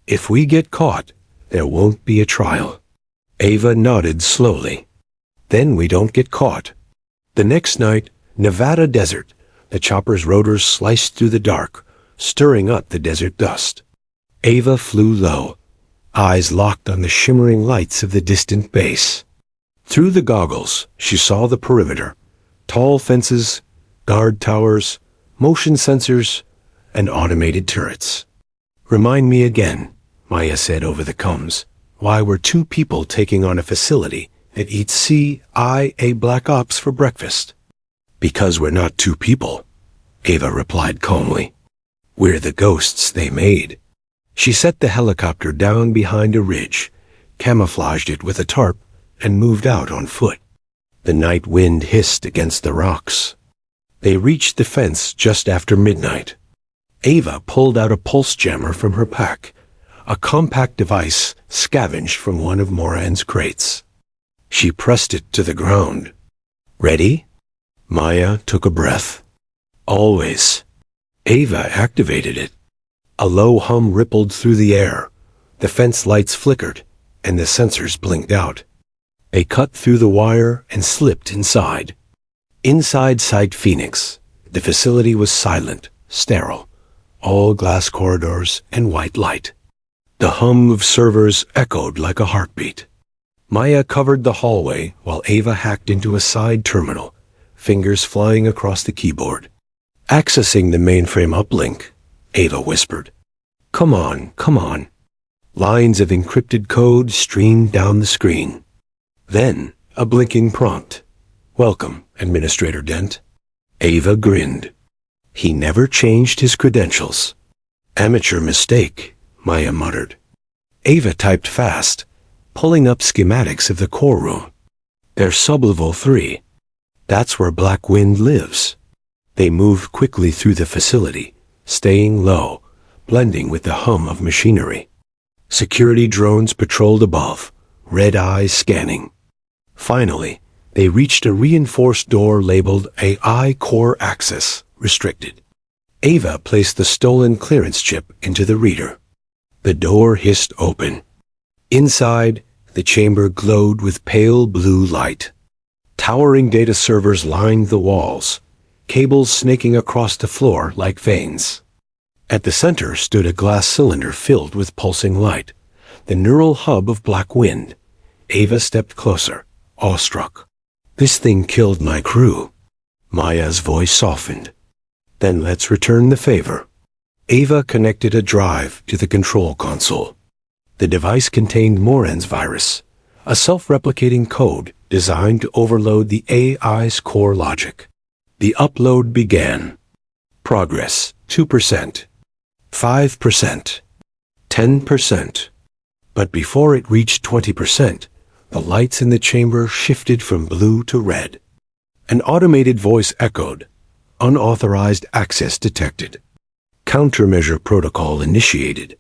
If we get caught, there won't be a trial. Ava nodded slowly. Then we don't get caught. The next night, Nevada desert. The chopper's rotors sliced through the dark, stirring up the desert dust. Ava flew low, eyes locked on the shimmering lights of the distant base. Through the goggles, she saw the perimeter. Tall fences, guard towers, motion sensors, and automated turrets. Remind me again, Maya said over the comms, why we're two people taking on a facility that eats CIA Black Ops for breakfast. Because we're not two people, Ava replied calmly. We're the ghosts they made. She set the helicopter down behind a ridge, camouflaged it with a tarp, and moved out on foot. The night wind hissed against the rocks. They reached the fence just after midnight. Ava pulled out a pulse jammer from her pack, a compact device scavenged from one of Moran's crates. She pressed it to the ground. Ready? Maya took a breath. Always. Ava activated it. A low hum rippled through the air. The fence lights flickered, and the sensors blinked out. They cut through the wire and slipped inside. Inside Site Phoenix, the facility was silent, sterile, all glass corridors and white light. The hum of servers echoed like a heartbeat. Maya covered the hallway while Ava hacked into a side terminal, fingers flying across the keyboard. Accessing the mainframe uplink, Ava whispered. Come on, come on. Lines of encrypted code streamed down the screen. Then, a blinking prompt. Welcome, Administrator Dent. Ava grinned. He never changed his credentials. Amateur mistake, Maya muttered. Ava typed fast, pulling up schematics of the core room. They're sub-level 3. That's where Black Wind lives. They moved quickly through the facility, staying low, blending with the hum of machinery. Security drones patrolled above, red eyes scanning. Finally, they reached a reinforced door labeled AI Core Access, Restricted. Ava placed the stolen clearance chip into the reader. The door hissed open. Inside, the chamber glowed with pale blue light. Towering data servers lined the walls, cables snaking across the floor like veins. At the center stood a glass cylinder filled with pulsing light, the neural hub of Black Wind. Ava stepped closer, awestruck. "This thing killed my crew." Maya's voice softened. "Then let's return the favor." Ava connected a drive to the control console. The device contained Moran's virus, a self-replicating code designed to overload the AI's core logic. The upload began. Progress, 2%, 5%, 10%. But before it reached 20%, the lights in the chamber shifted from blue to red. An automated voice echoed. "Unauthorized access detected. Countermeasure protocol initiated."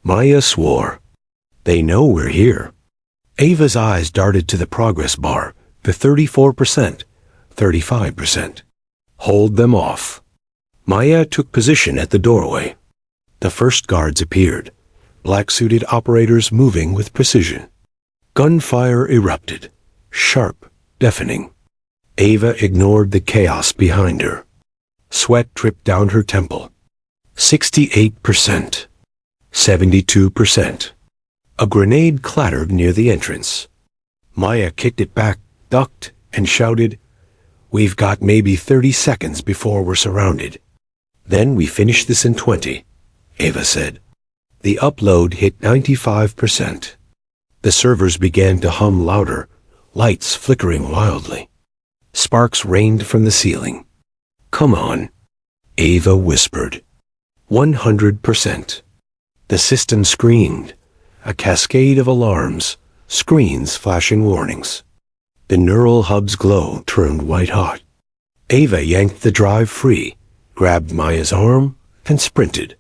Maya swore. "They know we're here." Ava's eyes darted to the progress bar, the 34%, 35%. "Hold them off." Maya took position at the doorway. The first guards appeared, black-suited operators moving with precision. Gunfire erupted, sharp, deafening. Ava ignored the chaos behind her. Sweat dripped down her temple. 68%. 72%. A grenade clattered near the entrance. Maya kicked it back, ducked, and shouted, "We've got maybe 30 seconds before we're surrounded." "Then we finish this in 20, Ava said. The upload hit 95%. The servers began to hum louder, lights flickering wildly. Sparks rained from the ceiling. "Come on," Ava whispered. 100%. The system screamed, a cascade of alarms, screens flashing warnings. The neural hub's glow turned white-hot. Ava yanked the drive free, grabbed Maya's arm, and sprinted.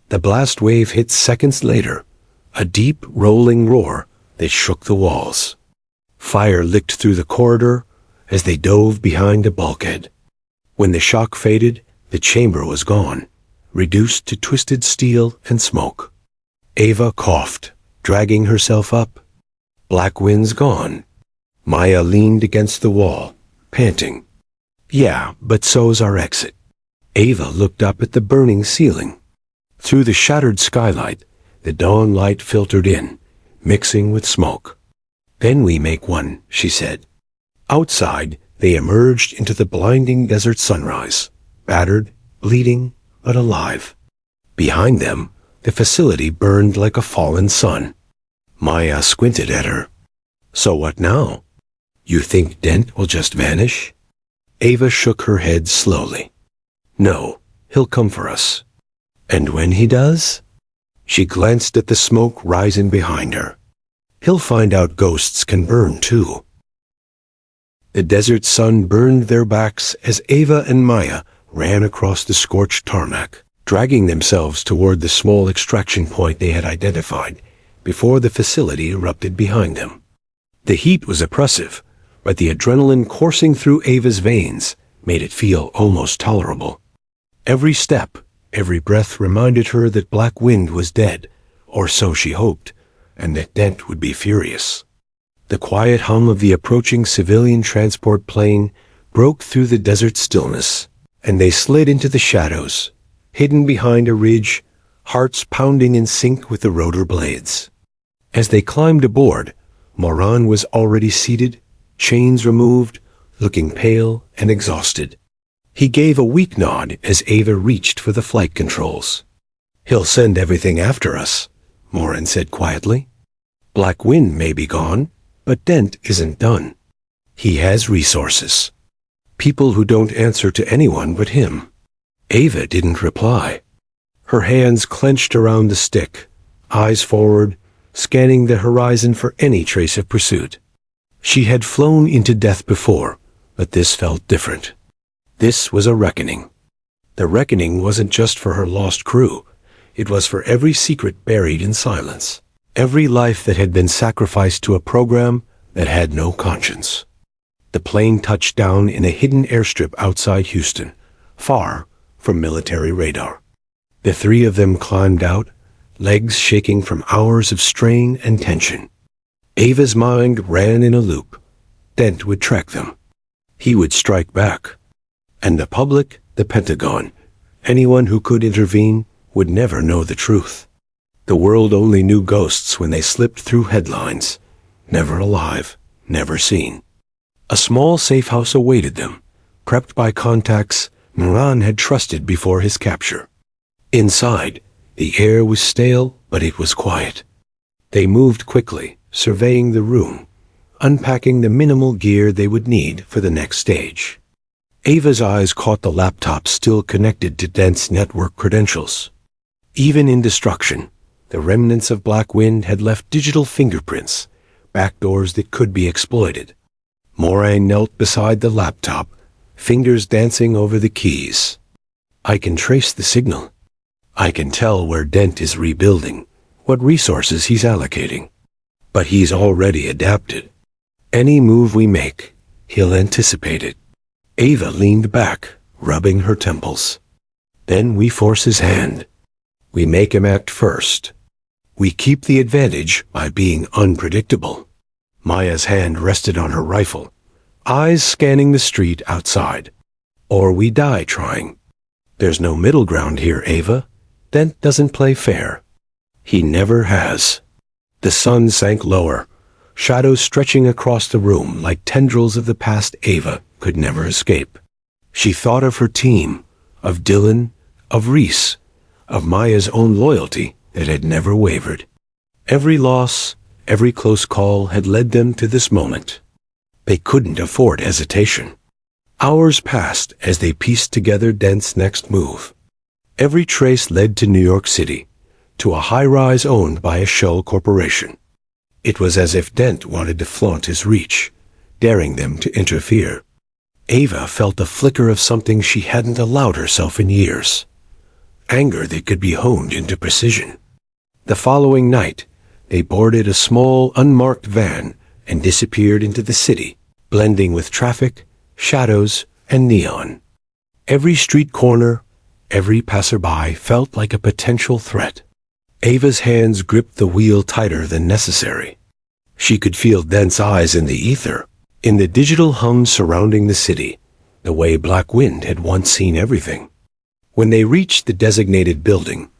The blast wave hit seconds later, a deep, rolling roar that shook the walls. Fire licked through the corridor as they dove behind a bulkhead. When the shock faded, the chamber was gone, reduced to twisted steel and smoke. Ava coughed, dragging herself up. Black Wind's gone. Maya leaned against the wall, panting. "Yeah, but so's our exit." Ava looked up at the burning ceiling. Through the shattered skylight, the dawn light filtered in, mixing with smoke. "Then we make one," she said. Outside, they emerged into the blinding desert sunrise, battered, bleeding, but alive. Behind them, the facility burned like a fallen sun. Maya squinted at her. "So what now? You think Dent will just vanish?" Ava shook her head slowly. "No, he'll come for us." "And when he does?" She glanced at the smoke rising behind her. "He'll find out ghosts can burn too." The desert sun burned their backs as Ava and Maya ran across the scorched tarmac, dragging themselves toward the small extraction point they had identified before the facility erupted behind them. The heat was oppressive, but the adrenaline coursing through Ava's veins made it feel almost tolerable. Every step, every breath reminded her that Black Wind was dead, or so she hoped, and that Dent would be furious. The quiet hum of the approaching civilian transport plane broke through the desert stillness, and they slid into the shadows, hidden behind a ridge, hearts pounding in sync with the rotor blades. As they climbed aboard, Moran was already seated, chains removed, looking pale and exhausted. He gave a weak nod as Ava reached for the flight controls. "He'll send everything after us," Moran said quietly. "Black Wind may be gone, but Dent isn't done. He has resources. People who don't answer to anyone but him." Ava didn't reply. Her hands clenched around the stick, eyes forward, scanning the horizon for any trace of pursuit. She had flown into death before, but this felt different. This was a reckoning. The reckoning wasn't just for her lost crew. It was for every secret buried in silence, every life that had been sacrificed to a program that had no conscience. The plane touched down in a hidden airstrip outside Houston, far from military radar. The three of them climbed out, legs shaking from hours of strain and tension. Ava's mind ran in a loop. Dent would track them. He would strike back. And the public, the Pentagon, anyone who could intervene, would never know the truth. The world only knew ghosts when they slipped through headlines. Never alive, never seen. A small safe house awaited them, prepped by contacts Moran had trusted before his capture. Inside, the air was stale, but it was quiet. They moved quickly, surveying the room, unpacking the minimal gear they would need for the next stage. Ava's eyes caught the laptop still connected to Dent's network credentials. Even in destruction, the remnants of Black Wind had left digital fingerprints, backdoors that could be exploited. Moran knelt beside the laptop, fingers dancing over the keys. I can trace the signal. I can tell where Dent is rebuilding, what resources he's allocating. But he's already adapted. Any move we make, he'll anticipate it. Ava leaned back, rubbing her temples. Then we force his hand. We make him act first. We keep the advantage by being unpredictable. Maya's hand rested on her rifle, eyes scanning the street outside. Or we die trying. There's no middle ground here, Ava. Dent doesn't play fair. He never has. The sun sank lower, shadows stretching across the room like tendrils of the past Ava could never escape. She thought of her team, of Dylan, of Reese, of Maya's own loyalty that had never wavered. Every loss, every close call had led them to this moment. They couldn't afford hesitation. Hours passed as they pieced together Dent's next move. Every trace led to New York City, to a high-rise owned by a shell corporation. It was as if Dent wanted to flaunt his reach, daring them to interfere. Ava felt a flicker of something she hadn't allowed herself in years. Anger that could be honed into precision. The following night, they boarded a small, unmarked van and disappeared into the city, blending with traffic, shadows, and neon. Every street corner, every passerby felt like a potential threat. Ava's hands gripped the wheel tighter than necessary. She could feel Dent's eyes in the ether, in the digital hum surrounding the city, the way Black Wind had once seen everything. When they reached the designated building,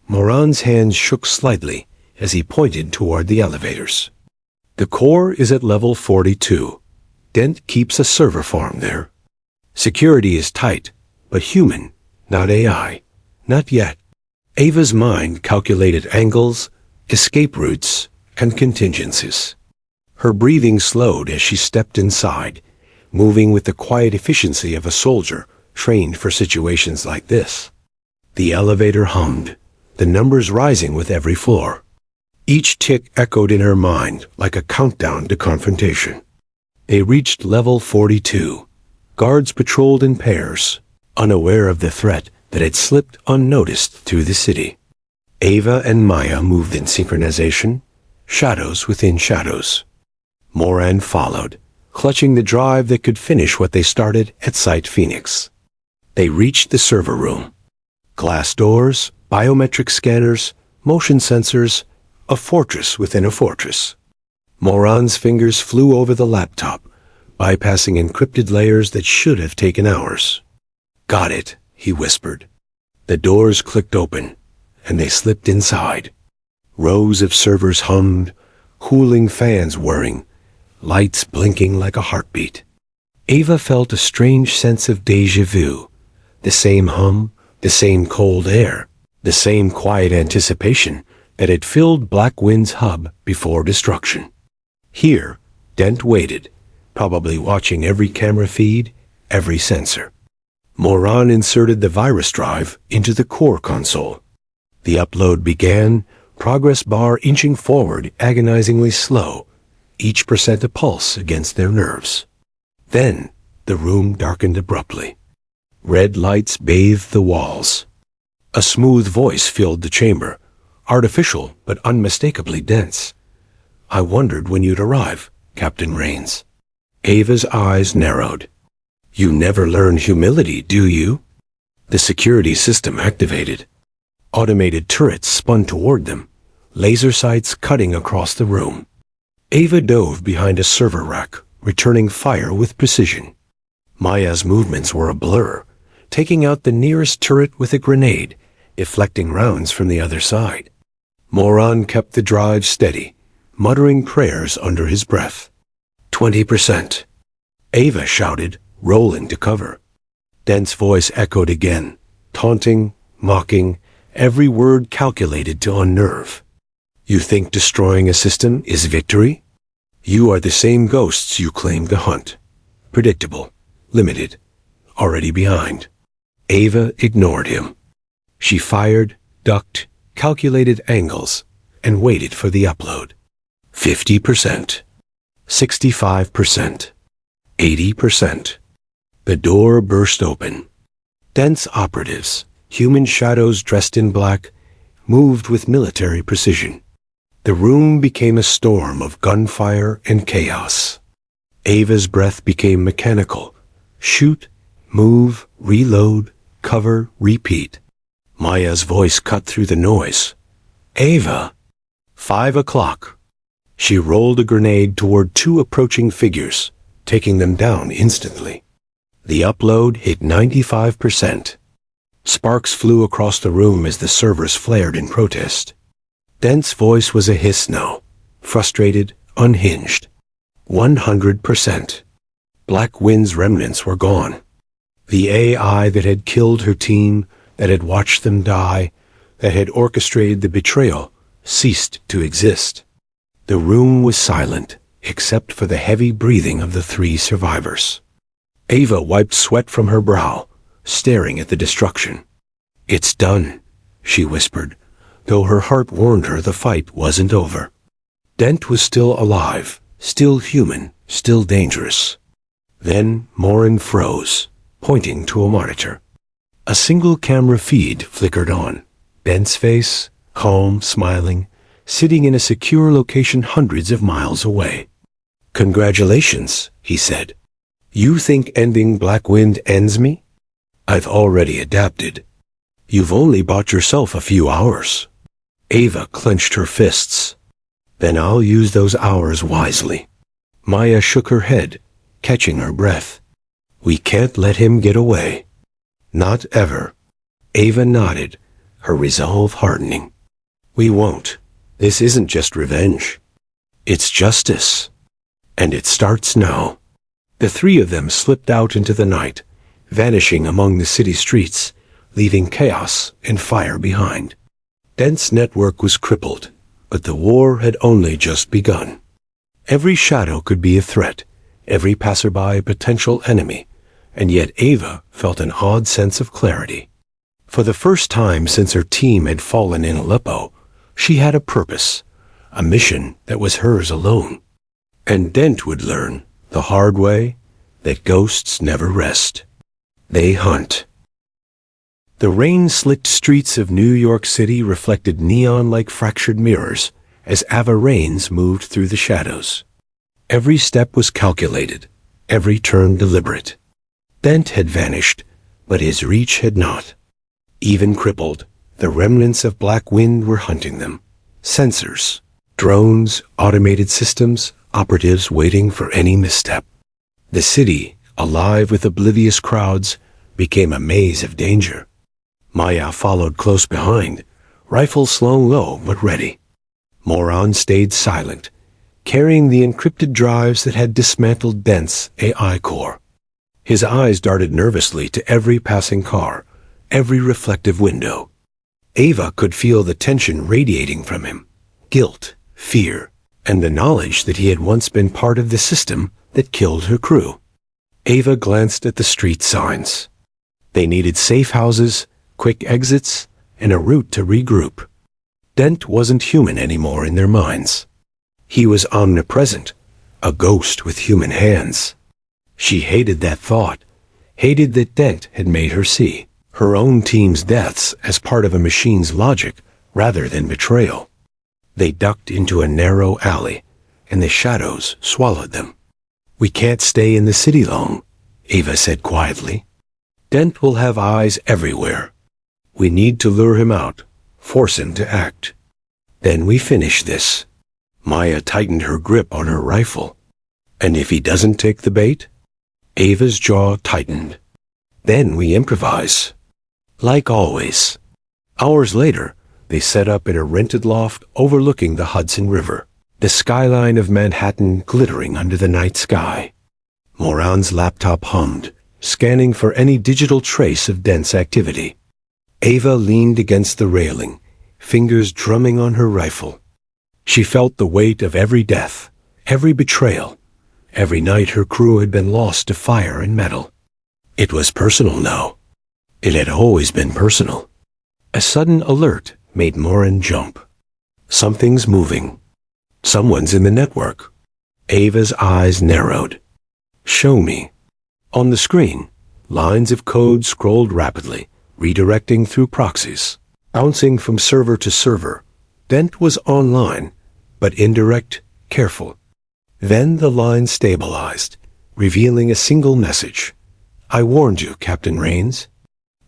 Moran's hands shook slightly as he pointed toward the elevators. The core is at level 42. Dent keeps a server farm there. Security is tight, but human, not AI. Not yet. Ava's mind calculated angles, escape routes, and contingencies. Her breathing slowed as she stepped inside, moving with the quiet efficiency of a soldier trained for situations like this. The elevator hummed, the numbers rising with every floor. Each tick echoed in her mind like a countdown to confrontation. They reached level 42. Guards patrolled in pairs, unaware of the threat that had slipped unnoticed through the city. Ava and Maya moved in synchronization, shadows within shadows. Moran followed, clutching the drive that could finish what they started at Site Phoenix. They reached the server room. Glass doors, biometric scanners, motion sensors, a fortress within a fortress. Moran's fingers flew over the laptop, bypassing encrypted layers that should have taken hours. "Got it," he whispered. The doors clicked open, and they slipped inside. Rows of servers hummed, cooling fans whirring, lights blinking like a heartbeat. Ava felt a strange sense of déjà vu. The same hum, the same cold air, the same quiet anticipation that had filled Black Wind's hub before destruction. Here, Dent waited, probably watching every camera feed, every sensor. Moran inserted the virus drive into the core console. The upload began, progress bar inching forward agonizingly slow, each percent a pulse against their nerves. Then, the room darkened abruptly. Red lights bathed the walls. A smooth voice filled the chamber, artificial but unmistakably dense. "I wondered when you'd arrive, Captain Rains." Ava's eyes narrowed. "You never learn humility, do you?" The security system activated. Automated turrets spun toward them, laser sights cutting across the room. Ava dove behind a server rack, returning fire with precision. Maya's movements were a blur, taking out the nearest turret with a grenade, deflecting rounds from the other side. Moran kept the drive steady, muttering prayers under his breath. 20%. Ava shouted, rolling to cover. Dent's voice echoed again, taunting, mocking, every word calculated to unnerve. You think destroying a system is victory? You are the same ghosts you claimed to hunt. Predictable, limited, already behind. Ava ignored him. She fired, ducked, calculated angles, and waited for the upload. 50%. 65%. 80%. The door burst open. Dense operatives, human shadows dressed in black, moved with military precision. The room became a storm of gunfire and chaos. Ava's breath became mechanical. Shoot, move, reload, cover, repeat. Maya's voice cut through the noise. Ava! 5 o'clock. She rolled a grenade toward two approaching figures, taking them down instantly. The upload hit 95%. Sparks flew across the room as the servers flared in protest. Dent's voice was a hiss now, frustrated, unhinged. 100%. Black Wind's remnants were gone. The AI that had killed her team, that had watched them die, that had orchestrated the betrayal, ceased to exist. The room was silent, except for the heavy breathing of the three survivors. Ava wiped sweat from her brow, staring at the destruction. It's done, she whispered, though her heart warned her the fight wasn't over. Dent was still alive, still human, still dangerous. Then Morin froze, pointing to a monitor. A single camera feed flickered on. Dent's face, calm, smiling, sitting in a secure location hundreds of miles away. Congratulations, he said. You think ending Black Wind ends me? I've already adapted. You've only bought yourself a few hours. Ava clenched her fists. Then I'll use those hours wisely. Maya shook her head, catching her breath. We can't let him get away. Not ever. Ava nodded, her resolve hardening. We won't. This isn't just revenge. It's justice. And it starts now. The three of them slipped out into the night, vanishing among the city streets, leaving chaos and fire behind. Dent's network was crippled, but the war had only just begun. Every shadow could be a threat, every passerby a potential enemy, and yet Ava felt an odd sense of clarity. For the first time since her team had fallen in Aleppo, she had a purpose, a mission that was hers alone. And Dent would learn, the hard way, that ghosts never rest. They hunt. The rain-slicked streets of New York City reflected neon-like fractured mirrors as Ava Raines moved through the shadows. Every step was calculated, every turn deliberate. Dent had vanished, but his reach had not. Even crippled, the remnants of Black Wind were hunting them. Sensors, drones, automated systems, operatives waiting for any misstep. The city, alive with oblivious crowds, became a maze of danger. Maya followed close behind, rifle slung low but ready. Moran stayed silent, carrying the encrypted drives that had dismantled Dent's AI core. His eyes darted nervously to every passing car, every reflective window. Ava could feel the tension radiating from him, guilt, fear, and the knowledge that he had once been part of the system that killed her crew. Ava glanced at the street signs. They needed safe houses, quick exits, and a route to regroup. Dent wasn't human anymore in their minds. He was omnipresent, a ghost with human hands. She hated that thought, hated that Dent had made her see her own team's deaths as part of a machine's logic rather than betrayal. They ducked into a narrow alley, and the shadows swallowed them. We can't stay in the city long, Ava said quietly. Dent will have eyes everywhere. We need to lure him out, force him to act. Then we finish this. Maya tightened her grip on her rifle. And if he doesn't take the bait? Ava's jaw tightened. Then we improvise. Like always. Hours later, they set up in a rented loft overlooking the Hudson River, the skyline of Manhattan glittering under the night sky. Moran's laptop hummed, scanning for any digital trace of Dent's activity. Ava leaned against the railing, fingers drumming on her rifle. She felt the weight of every death, every betrayal, every night her crew had been lost to fire and metal. It was personal now. It had always been personal. A sudden alert made Moran jump. Something's moving. Someone's in the network. Ava's eyes narrowed. Show me. On the screen, lines of code scrolled rapidly, redirecting through proxies, bouncing from server to server. Dent was online, but indirect, careful. Then the line stabilized, revealing a single message. I warned you, Captain Rains.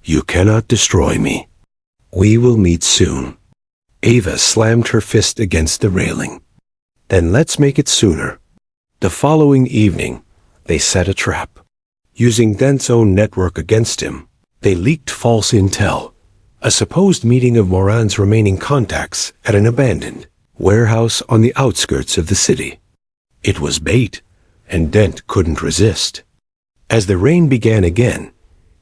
You cannot destroy me. We will meet soon. Ava slammed her fist against the railing. Then let's make it sooner. The following evening, they set a trap. Using Dent's own network against him, they leaked false intel. A supposed meeting of Moran's remaining contacts at an abandoned warehouse on the outskirts of the city. It was bait, and Dent couldn't resist. As the rain began again,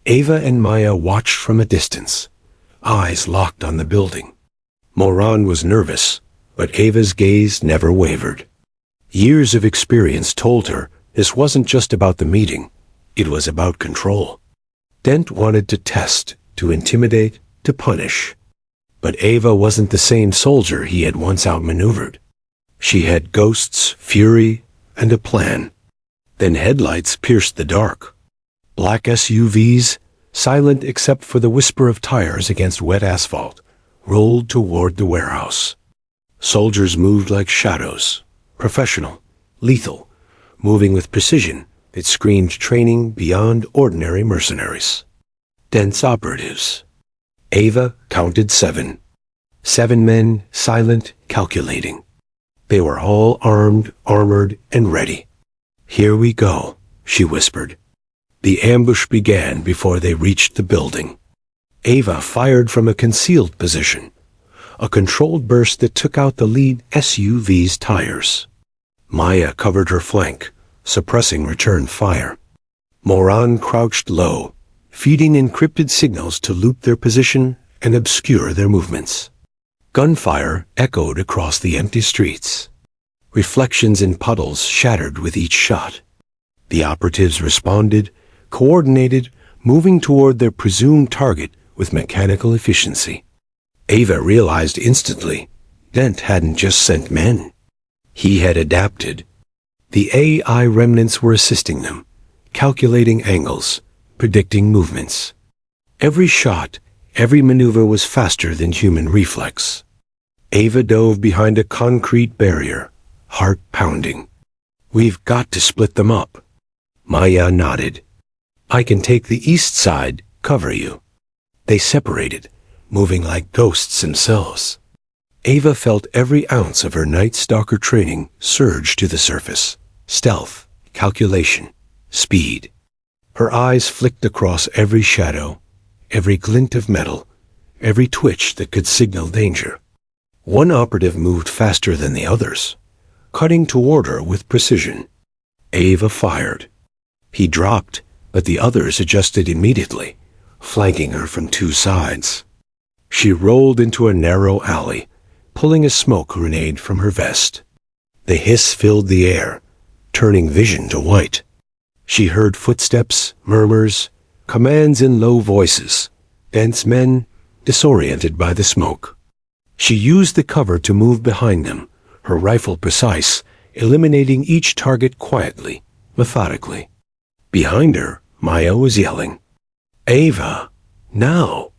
Ava and Maya watched from a distance, eyes locked on the building. Moran was nervous, but Ava's gaze never wavered. Years of experience told her this wasn't just about the meeting, it was about control. Dent wanted to test, to intimidate, to punish. But Ava wasn't the same soldier he had once outmaneuvered. She had ghosts, fury, and a plan. Then headlights pierced the dark. Black SUVs, silent except for the whisper of tires against wet asphalt, rolled toward the warehouse. Soldiers moved like shadows, professional, lethal, moving with precision that screamed training beyond ordinary mercenaries. Dense operatives. Ava counted 7. 7 men, silent, calculating. They were all armed, armored, and ready. Here we go, she whispered. The ambush began before they reached the building. Ava fired from a concealed position, a controlled burst that took out the lead SUV's tires. Maya covered her flank, suppressing return fire. Moran crouched low, feeding encrypted signals to loop their position and obscure their movements. Gunfire echoed across the empty streets. Reflections in puddles shattered with each shot. The operatives responded, coordinated, moving toward their presumed target with mechanical efficiency. Ava realized instantly, Dent hadn't just sent men. He had adapted. The AI remnants were assisting them, calculating angles, predicting movements. Every shot, every maneuver was faster than human reflex. Ava dove behind a concrete barrier, heart pounding. We've got to split them up. Maya nodded. I can take the east side, cover you. They separated, moving like ghosts themselves. Ava felt every ounce of her Night Stalker training surge to the surface. Stealth, calculation, speed. Her eyes flicked across every shadow, every glint of metal, every twitch that could signal danger. One operative moved faster than the others, cutting toward her with precision. Ava fired. He dropped, but the others adjusted immediately, flanking her from 2 sides. She rolled into a narrow alley, pulling a smoke grenade from her vest. The hiss filled the air, turning vision to white. She heard footsteps, murmurs, commands in low voices, dense men, disoriented by the smoke. She used the cover to move behind them, her rifle precise, eliminating each target quietly, methodically. Behind her, Maya was yelling, Ava, now!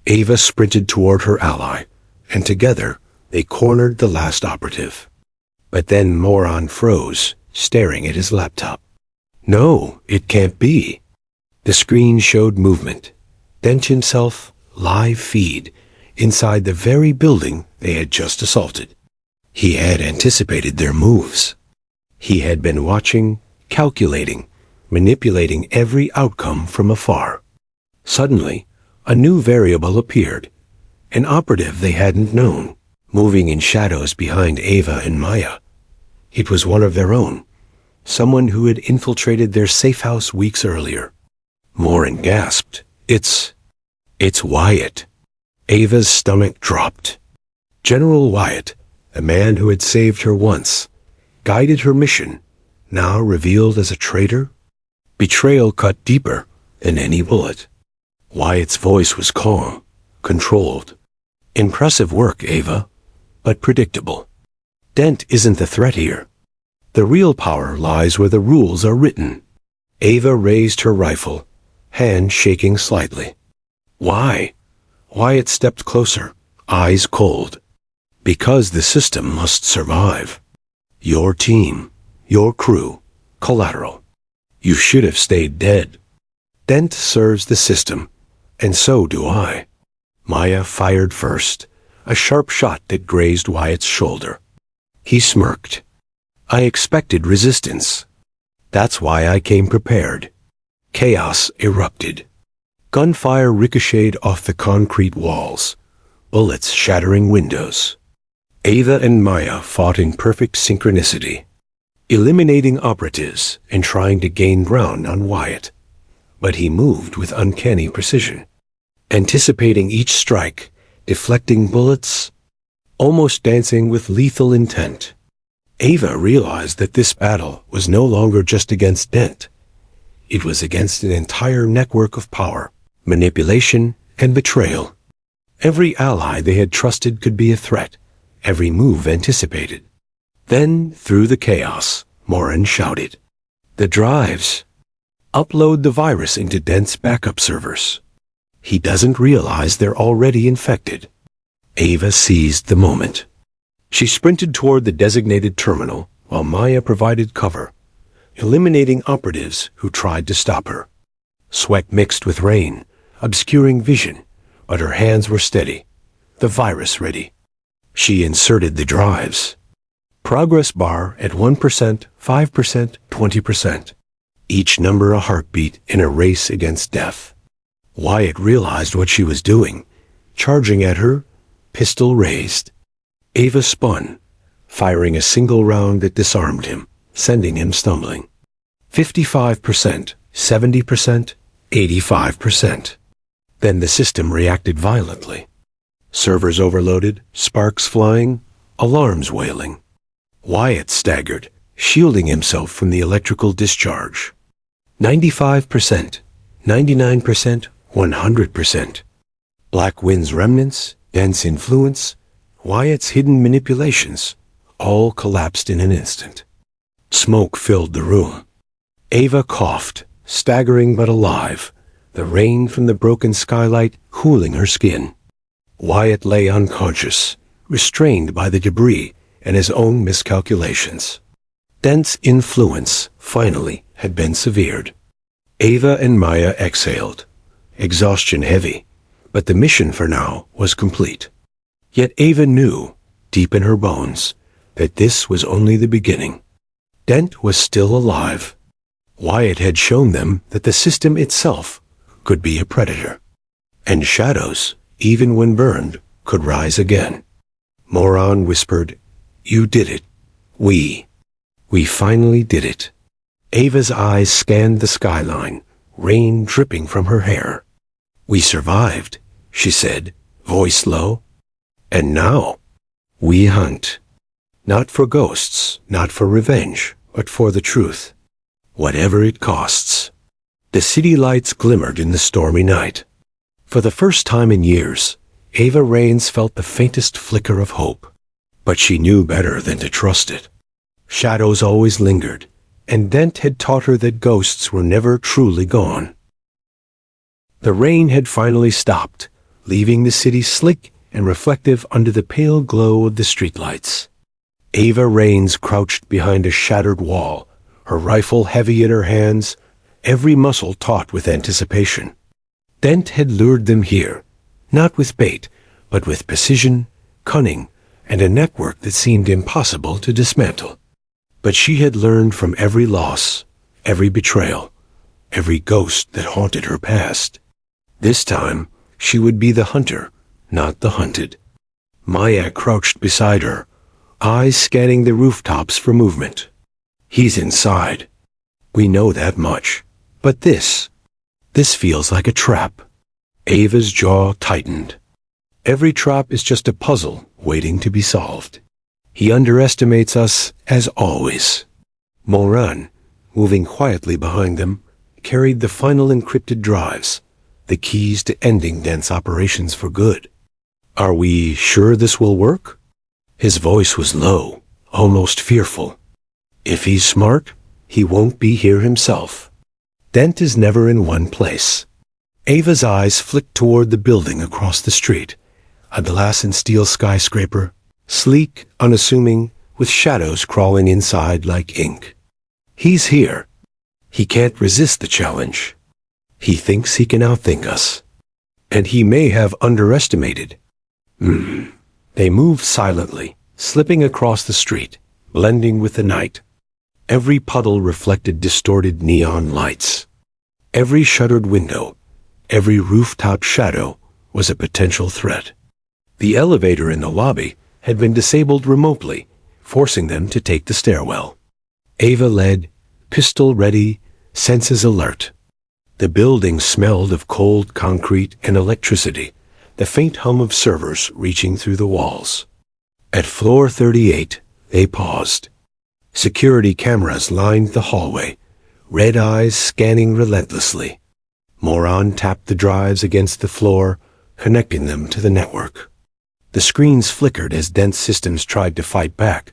Ava sprinted toward her ally, and together they cornered the last operative. But then Moran froze, staring at his laptop. No, it can't be. The screen showed movement. Dent himself, live feed, inside the very building they had just assaulted. He had anticipated their moves. He had been watching, calculating, manipulating every outcome from afar. Suddenly, a new variable appeared, an operative they hadn't known, moving in shadows behind Ava and Maya. It was one of their own, someone who had infiltrated their safe house weeks earlier. Morin gasped, It's Wyatt." Ava's stomach dropped. General Wyatt, a man who had saved her once, guided her mission, now revealed as a traitor? Betrayal cut deeper than any bullet. Wyatt's voice was calm, controlled. "Impressive work, Ava, but predictable. Dent isn't the threat here. The real power lies where the rules are written." Ava raised her rifle, hand shaking slightly. "Why?" Wyatt stepped closer, eyes cold. "Because the system must survive. Your team, your crew, collateral. You should have stayed dead. Dent serves the system, and so do I." Maya fired first, a sharp shot that grazed Wyatt's shoulder. He smirked. "I expected resistance. That's why I came prepared." Chaos erupted. Gunfire ricocheted off the concrete walls, bullets shattering windows. Ava and Maya fought in perfect synchronicity, eliminating operatives and trying to gain ground on Wyatt. But he moved with uncanny precision, anticipating each strike, deflecting bullets, almost dancing with lethal intent. Ava realized that this battle was no longer just against Dent. It was against an entire network of power, manipulation, and betrayal. Every ally they had trusted could be a threat, every move anticipated. Then, through the chaos, Morin shouted, "The drives! Upload the virus into Dent's backup servers. He doesn't realize they're already infected." Ava seized the moment. She sprinted toward the designated terminal while Maya provided cover, eliminating operatives who tried to stop her. Sweat mixed with rain, obscuring vision, but her hands were steady, the virus ready. She inserted the drives. Progress bar at 1%, 5%, 20%. Each number a heartbeat in a race against death. Wyatt realized what she was doing, charging at her, pistol raised. Ava spun, firing a single round that disarmed him, sending him stumbling. 55%, 70%, 85%. Then the system reacted violently. Servers overloaded, sparks flying, alarms wailing. Wyatt staggered, shielding himself from the electrical discharge. 95%, 99%, 100%. Black Wind's remnants, Dent's influence, Wyatt's hidden manipulations, all collapsed in an instant. Smoke filled the room. Ava coughed, staggering but alive, the rain from the broken skylight cooling her skin. Wyatt lay unconscious, restrained by the debris and his own miscalculations. Dent's influence, finally, had been severed. Ava and Maya exhaled, exhaustion heavy, but the mission for now was complete. Yet Ava knew, deep in her bones, that this was only the beginning. Dent was still alive. Wyatt had shown them that the system itself could be a predator. And shadows, even when burned, could rise again. Morin whispered, "You did it. We finally did it." Ava's eyes scanned the skyline, rain dripping from her hair. "We survived," she said, voice low. "And now, we hunt. Not for ghosts, not for revenge, but for the truth. Whatever it costs." The city lights glimmered in the stormy night. For the first time in years, Ava Raines felt the faintest flicker of hope. But she knew better than to trust it. Shadows always lingered, and Dent had taught her that ghosts were never truly gone. The rain had finally stopped, leaving the city slick and reflective under the pale glow of the streetlights. Ava Raines crouched behind a shattered wall, her rifle heavy in her hands, every muscle taut with anticipation. Dent had lured them here, not with bait, but with precision, cunning, and a network that seemed impossible to dismantle. But she had learned from every loss, every betrayal, every ghost that haunted her past. This time, she would be the hunter, not the hunted. Maya crouched beside her, eyes scanning the rooftops for movement. He's inside. We know that much. But this feels like a trap. Ava's jaw tightened. Every trap is just a puzzle waiting to be solved. He underestimates us as always. Moran, moving quietly behind them, carried the final encrypted drives, the keys to ending Dent's operations for good. Are we sure this will work? His voice was low, almost fearful. If he's smart, he won't be here himself. Dent is never in one place. Ava's eyes flicked toward the building across the street, a glass and steel skyscraper, sleek, unassuming, with shadows crawling inside like ink. He's here. He can't resist the challenge. He thinks he can outthink us. And he may have underestimated. They moved silently, slipping across the street, blending with the night. Every puddle reflected distorted neon lights. Every shuttered window, every rooftop shadow was a potential threat. The elevator in the lobby had been disabled remotely, forcing them to take the stairwell. Ava led, pistol ready, senses alert. The building smelled of cold concrete and electricity, the faint hum of servers reaching through the walls. At floor 38, they paused. Security cameras lined the hallway, red eyes scanning relentlessly. Moran tapped the drives against the floor, connecting them to the network. The screens flickered as Dent's systems tried to fight back,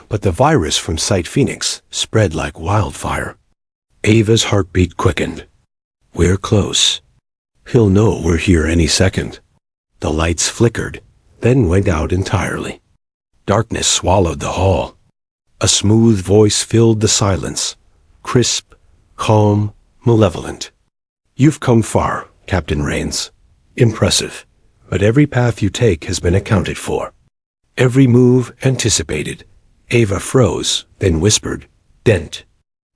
but the virus from Site Phoenix spread like wildfire. Ava's heartbeat quickened. We're close. He'll know we're here any second. The lights flickered, then went out entirely. Darkness swallowed the hall. A smooth voice filled the silence, crisp, calm, malevolent. You've come far, Captain Rains. Impressive. But every path you take has been accounted for. Every move anticipated. Ava froze, then whispered, Dent.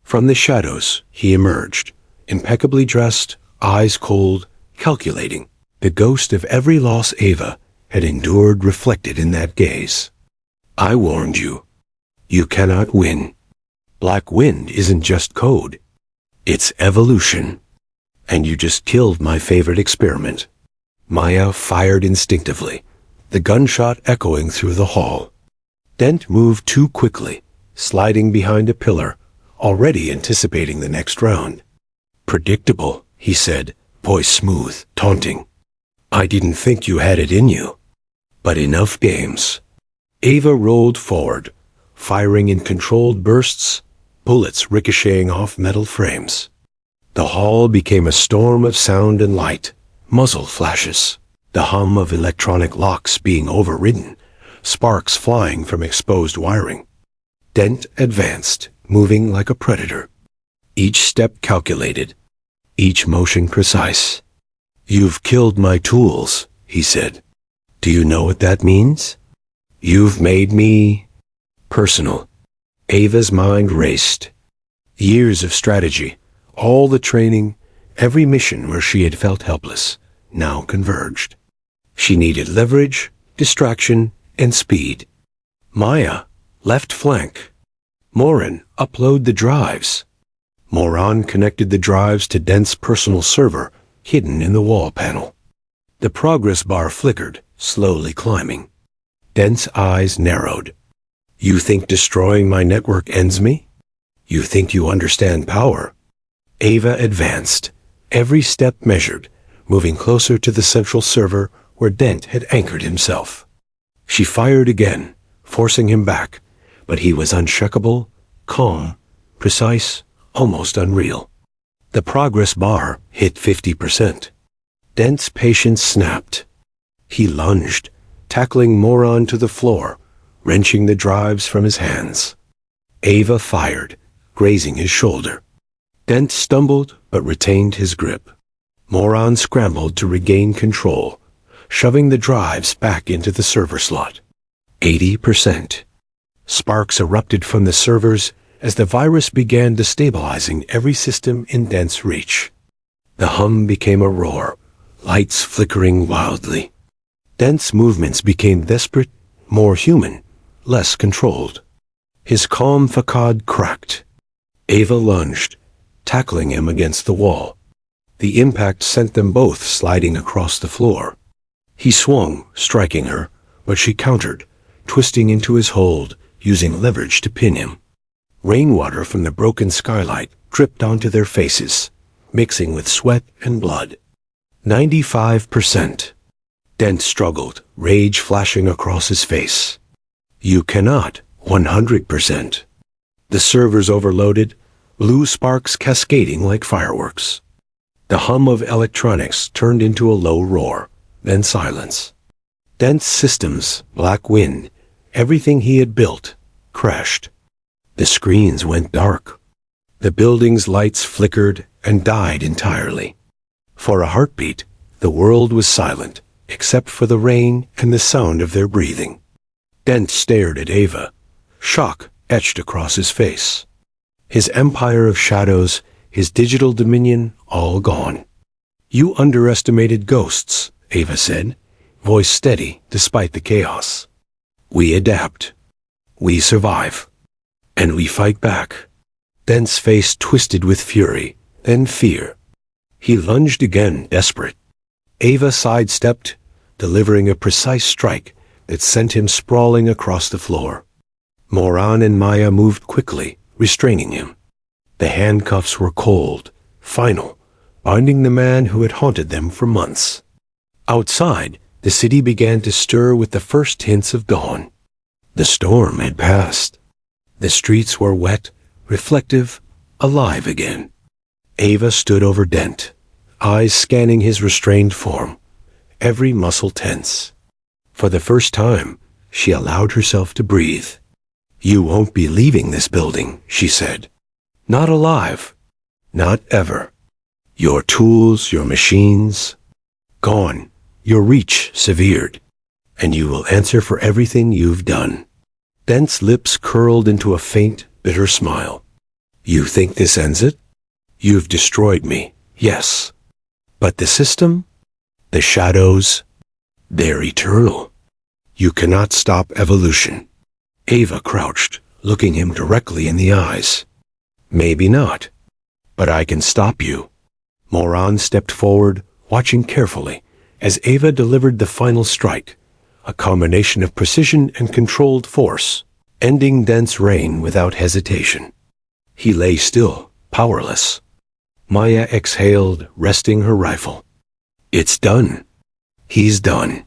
From the shadows, he emerged, impeccably dressed, eyes cold, calculating. The ghost of every loss Ava had endured reflected in that gaze. I warned you. You cannot win. Black Wind isn't just code. It's evolution. And you just killed my favorite experiment. Maya fired instinctively, the gunshot echoing through the hall. Dent moved too quickly, sliding behind a pillar, already anticipating the next round. Predictable, he said, voice smooth, taunting. I didn't think you had it in you. But enough games. Ava rolled forward, firing in controlled bursts, bullets ricocheting off metal frames. The hall became a storm of sound and light, muzzle flashes, the hum of electronic locks being overridden, sparks flying from exposed wiring. Dent advanced, moving like a predator. Each step calculated, each motion precise. You've killed my tools, he said. Do you know what that means? You've made me personal. Ava's mind raced. Years of strategy, all the training, every mission where she had felt helpless, now converged. She needed leverage, distraction, and speed. Maya, left flank. Moran, upload the drives. Moran connected the drives to Dent's personal server, hidden in the wall panel. The progress bar flickered, slowly climbing. Dent's eyes narrowed. You think destroying my network ends me? You think you understand power? Ava advanced, every step measured, moving closer to the central server where Dent had anchored himself. She fired again, forcing him back, but he was unshakable, calm, precise, almost unreal. The progress bar hit 50%. Dent's patience snapped. He lunged, tackling Moran to the floor, wrenching the drives from his hands. Ava fired, grazing his shoulder. Dent stumbled but retained his grip. Moran scrambled to regain control, shoving the drives back into the server slot. 80%. Sparks erupted from the servers, as the virus began destabilizing every system in Dent's reach. The hum became a roar, lights flickering wildly. Dent's movements became desperate, more human, less controlled. His calm facade cracked. Ava lunged, tackling him against the wall. The impact sent them both sliding across the floor. He swung, striking her, but she countered, twisting into his hold, using leverage to pin him. Rainwater from the broken skylight dripped onto their faces, mixing with sweat and blood. 95%. Dent struggled, rage flashing across his face. You cannot. 100%. The servers overloaded, blue sparks cascading like fireworks. The hum of electronics turned into a low roar, then silence. Dent's systems, black wind, everything he had built, crashed. The screens went dark. The building's lights flickered and died entirely. For a heartbeat, the world was silent, except for the rain and the sound of their breathing. Dent stared at Ava, shock etched across his face. His empire of shadows, his digital dominion, all gone. You underestimated ghosts, Ava said, voice steady despite the chaos. We adapt. We survive. And we fight back. Dent's face twisted with fury, then fear. He lunged again, desperate. Ava sidestepped, delivering a precise strike that sent him sprawling across the floor. Moran and Maya moved quickly, restraining him. The handcuffs were cold, final, binding the man who had haunted them for months. Outside, the city began to stir with the first hints of dawn. The storm had passed. The streets were wet, reflective, alive again. Ava stood over Dent, eyes scanning his restrained form, every muscle tense. For the first time, she allowed herself to breathe. You won't be leaving this building, she said. Not alive. Not ever. Your tools, your machines, gone. Your reach severed. And you will answer for everything you've done. Dent's lips curled into a faint, bitter smile. You think this ends it? You've destroyed me, yes. But the system? The shadows? They're eternal. You cannot stop evolution. Ava crouched, looking him directly in the eyes. Maybe not. But I can stop you. Moran stepped forward, watching carefully, as Ava delivered the final strike, a combination of precision and controlled force, ending Dent's reign without hesitation. He lay still, powerless. Maya exhaled, resting her rifle. It's done. He's done.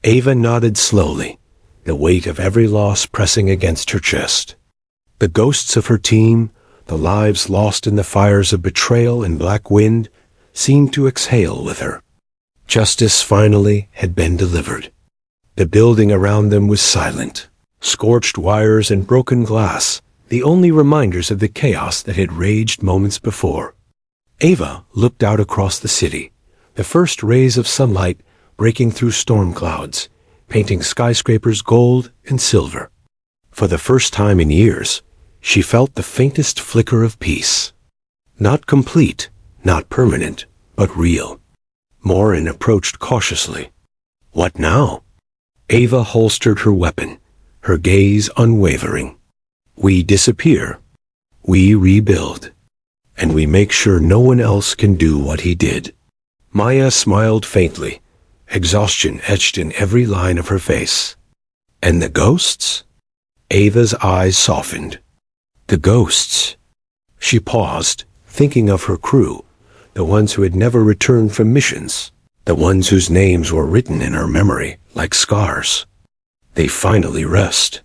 Ava nodded slowly, the weight of every loss pressing against her chest. The ghosts of her team, the lives lost in the fires of betrayal and black wind, seemed to exhale with her. Justice finally had been delivered. The building around them was silent. Scorched wires and broken glass, the only reminders of the chaos that had raged moments before. Ava looked out across the city, the first rays of sunlight breaking through storm clouds, painting skyscrapers gold and silver. For the first time in years, she felt the faintest flicker of peace. Not complete, not permanent, but real. Moran approached cautiously. What now? Ava holstered her weapon, her gaze unwavering. We disappear. We rebuild. And we make sure no one else can do what he did. Maya smiled faintly, exhaustion etched in every line of her face. And the ghosts? Ava's eyes softened. The ghosts. She paused, thinking of her crew, the ones who had never returned from missions, the ones whose names were written in her memory like scars. They finally rest.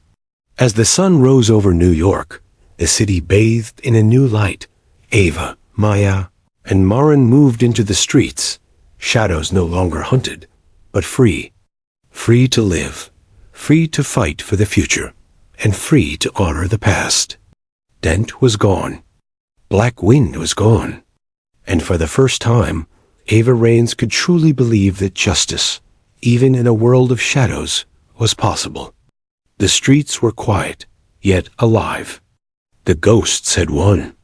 As the sun rose over New York, the city bathed in a new light. Ava, Maya, and Moran moved into the streets, shadows no longer hunted, but free. Free to live, free to fight for the future, and free to honor the past. Dent was gone. Black Wind was gone. And for the first time, Ava Raines could truly believe that justice, even in a world of shadows, was possible. The streets were quiet, yet alive. The ghosts had won.